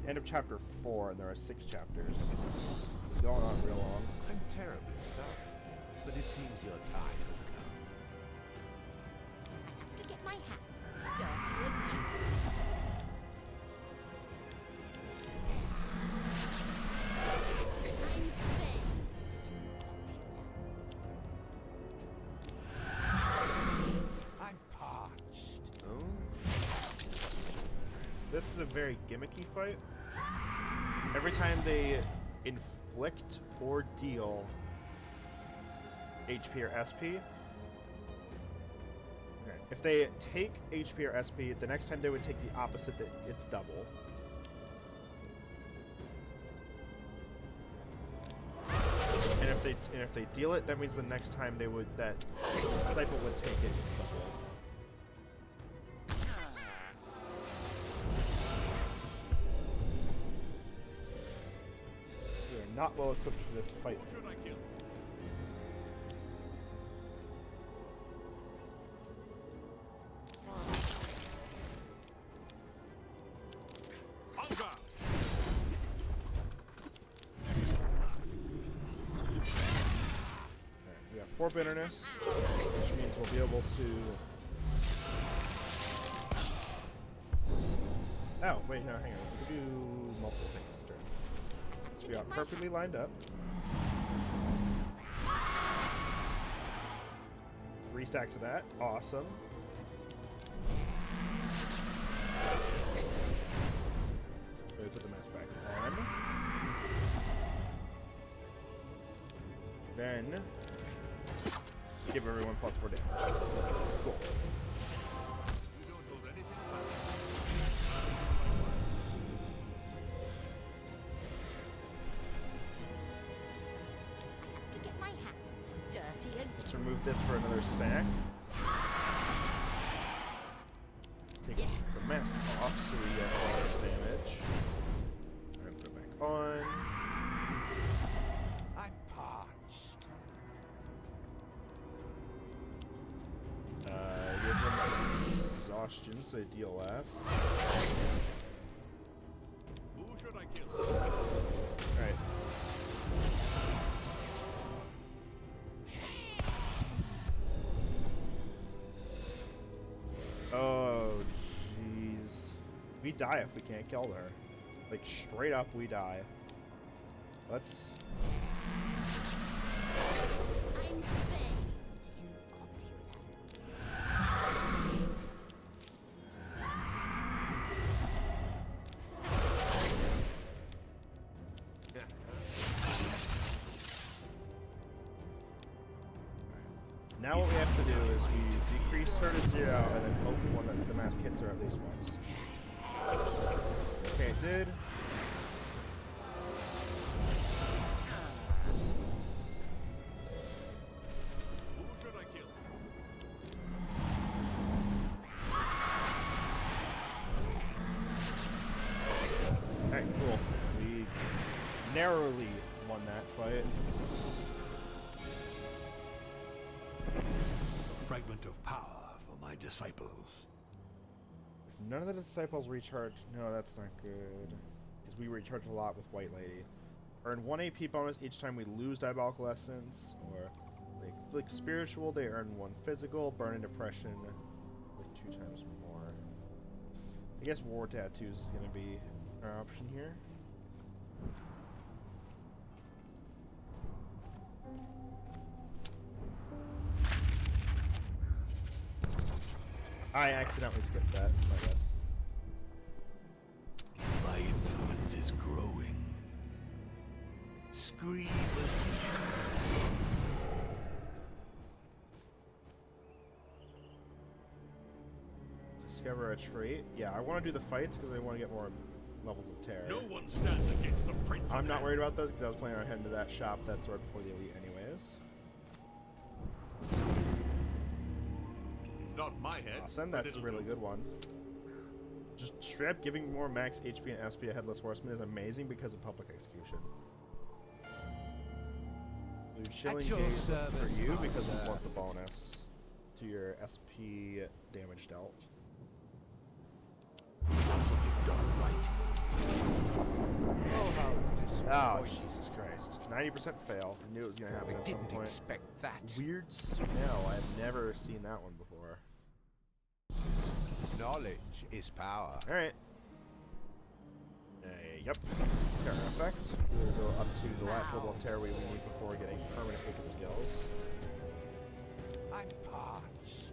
End of chapter 4, and there are 6 chapters. It's going on real long. I'm terribly sorry, but it seems your time has come. I have to get my hands dirty again. I'm bathed in opulence. I'm parched. So this is a very gimmicky fight. Every time they inflict or deal HP or SP, okay, if they take HP or SP, the next time they would take the opposite, that it's double. And if they deal it, that means the next time they would that disciple would take it, it's double. We are not well equipped for this fight. Should I kill? Hunger! Alright, we got 4 bitterness, which means we'll be able to. Oh, wait, no, hang on. We can do multiple things this turn. So we got perfectly lined up. 3 stacks of that. Awesome. We put the mask back on. Then give everyone +4 damage. Cool. You don't hold anything back. To get my hands dirty again. Let's remove this for another stack. Take the mask off so we get all this damage. Alright, put it back on. I'm parched. Give them exhaustion so they deal less. Who should I kill? Alright. Oh, jeez. We die if we can't kill her. Like, straight up, we die. Let's... I'm bathed in opulence. Now what we have to do is we decrease her to 0 and then hope one that the mask hits her at least once. Okay, it did. Who should I kill? Alright, cool. We narrowly won that fight. A fragment of power for my disciples. If none of the disciples recharge... No, that's not good. Because we recharge a lot with White Lady. Earn 1 AP bonus each time we lose Diabolical Essence. Or, like, Flick Spiritual, they earn 1 physical. Burn and Depression, like 2 times more. I guess War Tattoos is going to be our option here. I accidentally skipped that. My bad. My influence is growing. Scream. Discover a trait. Yeah, I want to do the fights because I want to get more levels of terror. No one stands against the Prince. I'm not worried about those because I was planning on heading to that shop that's right before the elite anyways. It's not my head. Awesome, that's a really good one. Just straight up giving more max HP and SP to Headless Horseman is amazing because of public execution. Your chilling gaze for you because we want the bonus to your SP damage dealt. Something done right. Oh, how Oh, Jesus Christ. 90% fail. I knew it was going to happen at some didn't point. expect that. Weird smell. I've never seen that one before. Knowledge is power. Alright. Yep. Terror effect. We'll go up to the last level of terror we need before getting permanent wicked skills. I'm parched.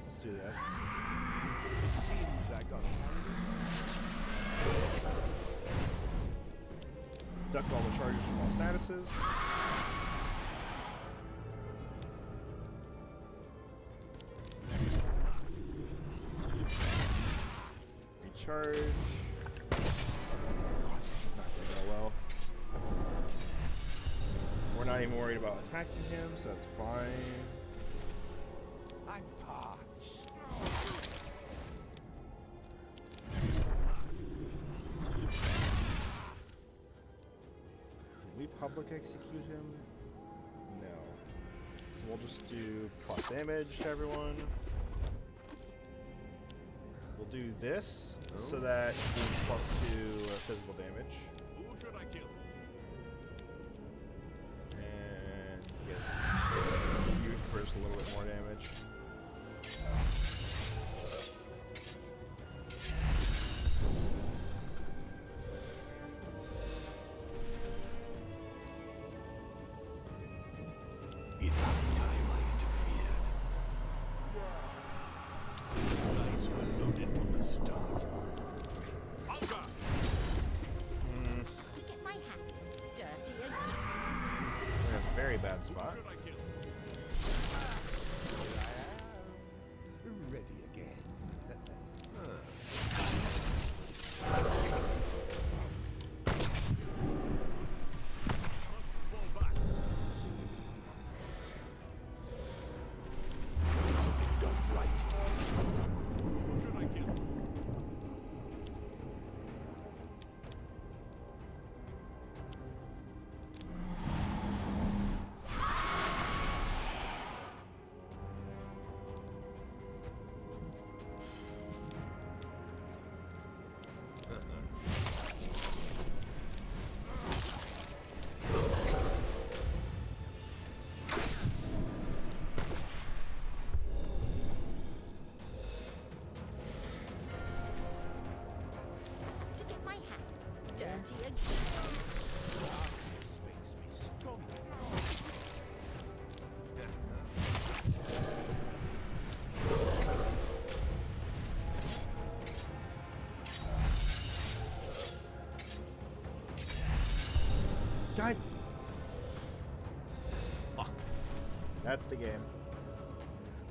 Let's do this. Seems I got Deduct all the charges from all statuses. Recharge. Not gonna go well. We're not even worried about attacking him, so that's fine. I'm parched. Can we public execute him? No. So we'll just do plus damage to everyone. We'll do this so that he gains +2 physical damage. Who should I kill? And yes, you first a little bit more damage. It's high time I interfered. Dice were loaded from the start. Bunker! Get my hands dirty again. We're in a very bad spot. Should I kill? Here I am. Ready again. Fall back. Something done right. Who should I kill? To get my hands dirty again. Darkness makes me stronger. God. Fuck. That's the game.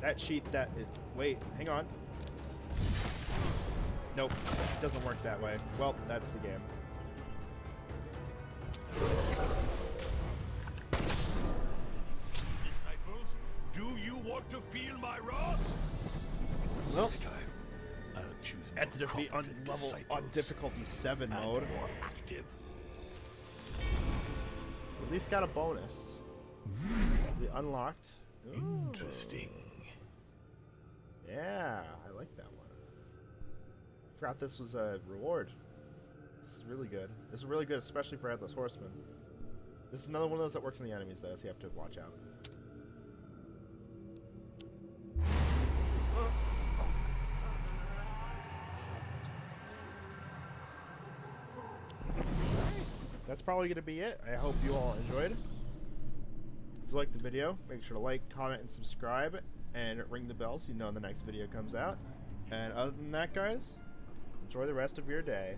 That sheet, wait, hang on. Nope, it doesn't work that way. Well, that's the game. Disciples, do you want to feel my wrath? Well, Next time, I'll choose had to more defeat on competent level on disciples difficulty 7 and mode. more active. At least got a bonus. We unlocked. Ooh. Interesting. Yeah, I like that one. Forgot this was a reward. This is really good. This is really good, especially for Headless Horseman. This is another one of those that works on the enemies, though, so you have to watch out. that's probably going to be it. I hope you all enjoyed. If you liked the video, make sure to like, comment, and subscribe, and ring the bell so you know when the next video comes out. And other than that, guys, enjoy the rest of your day.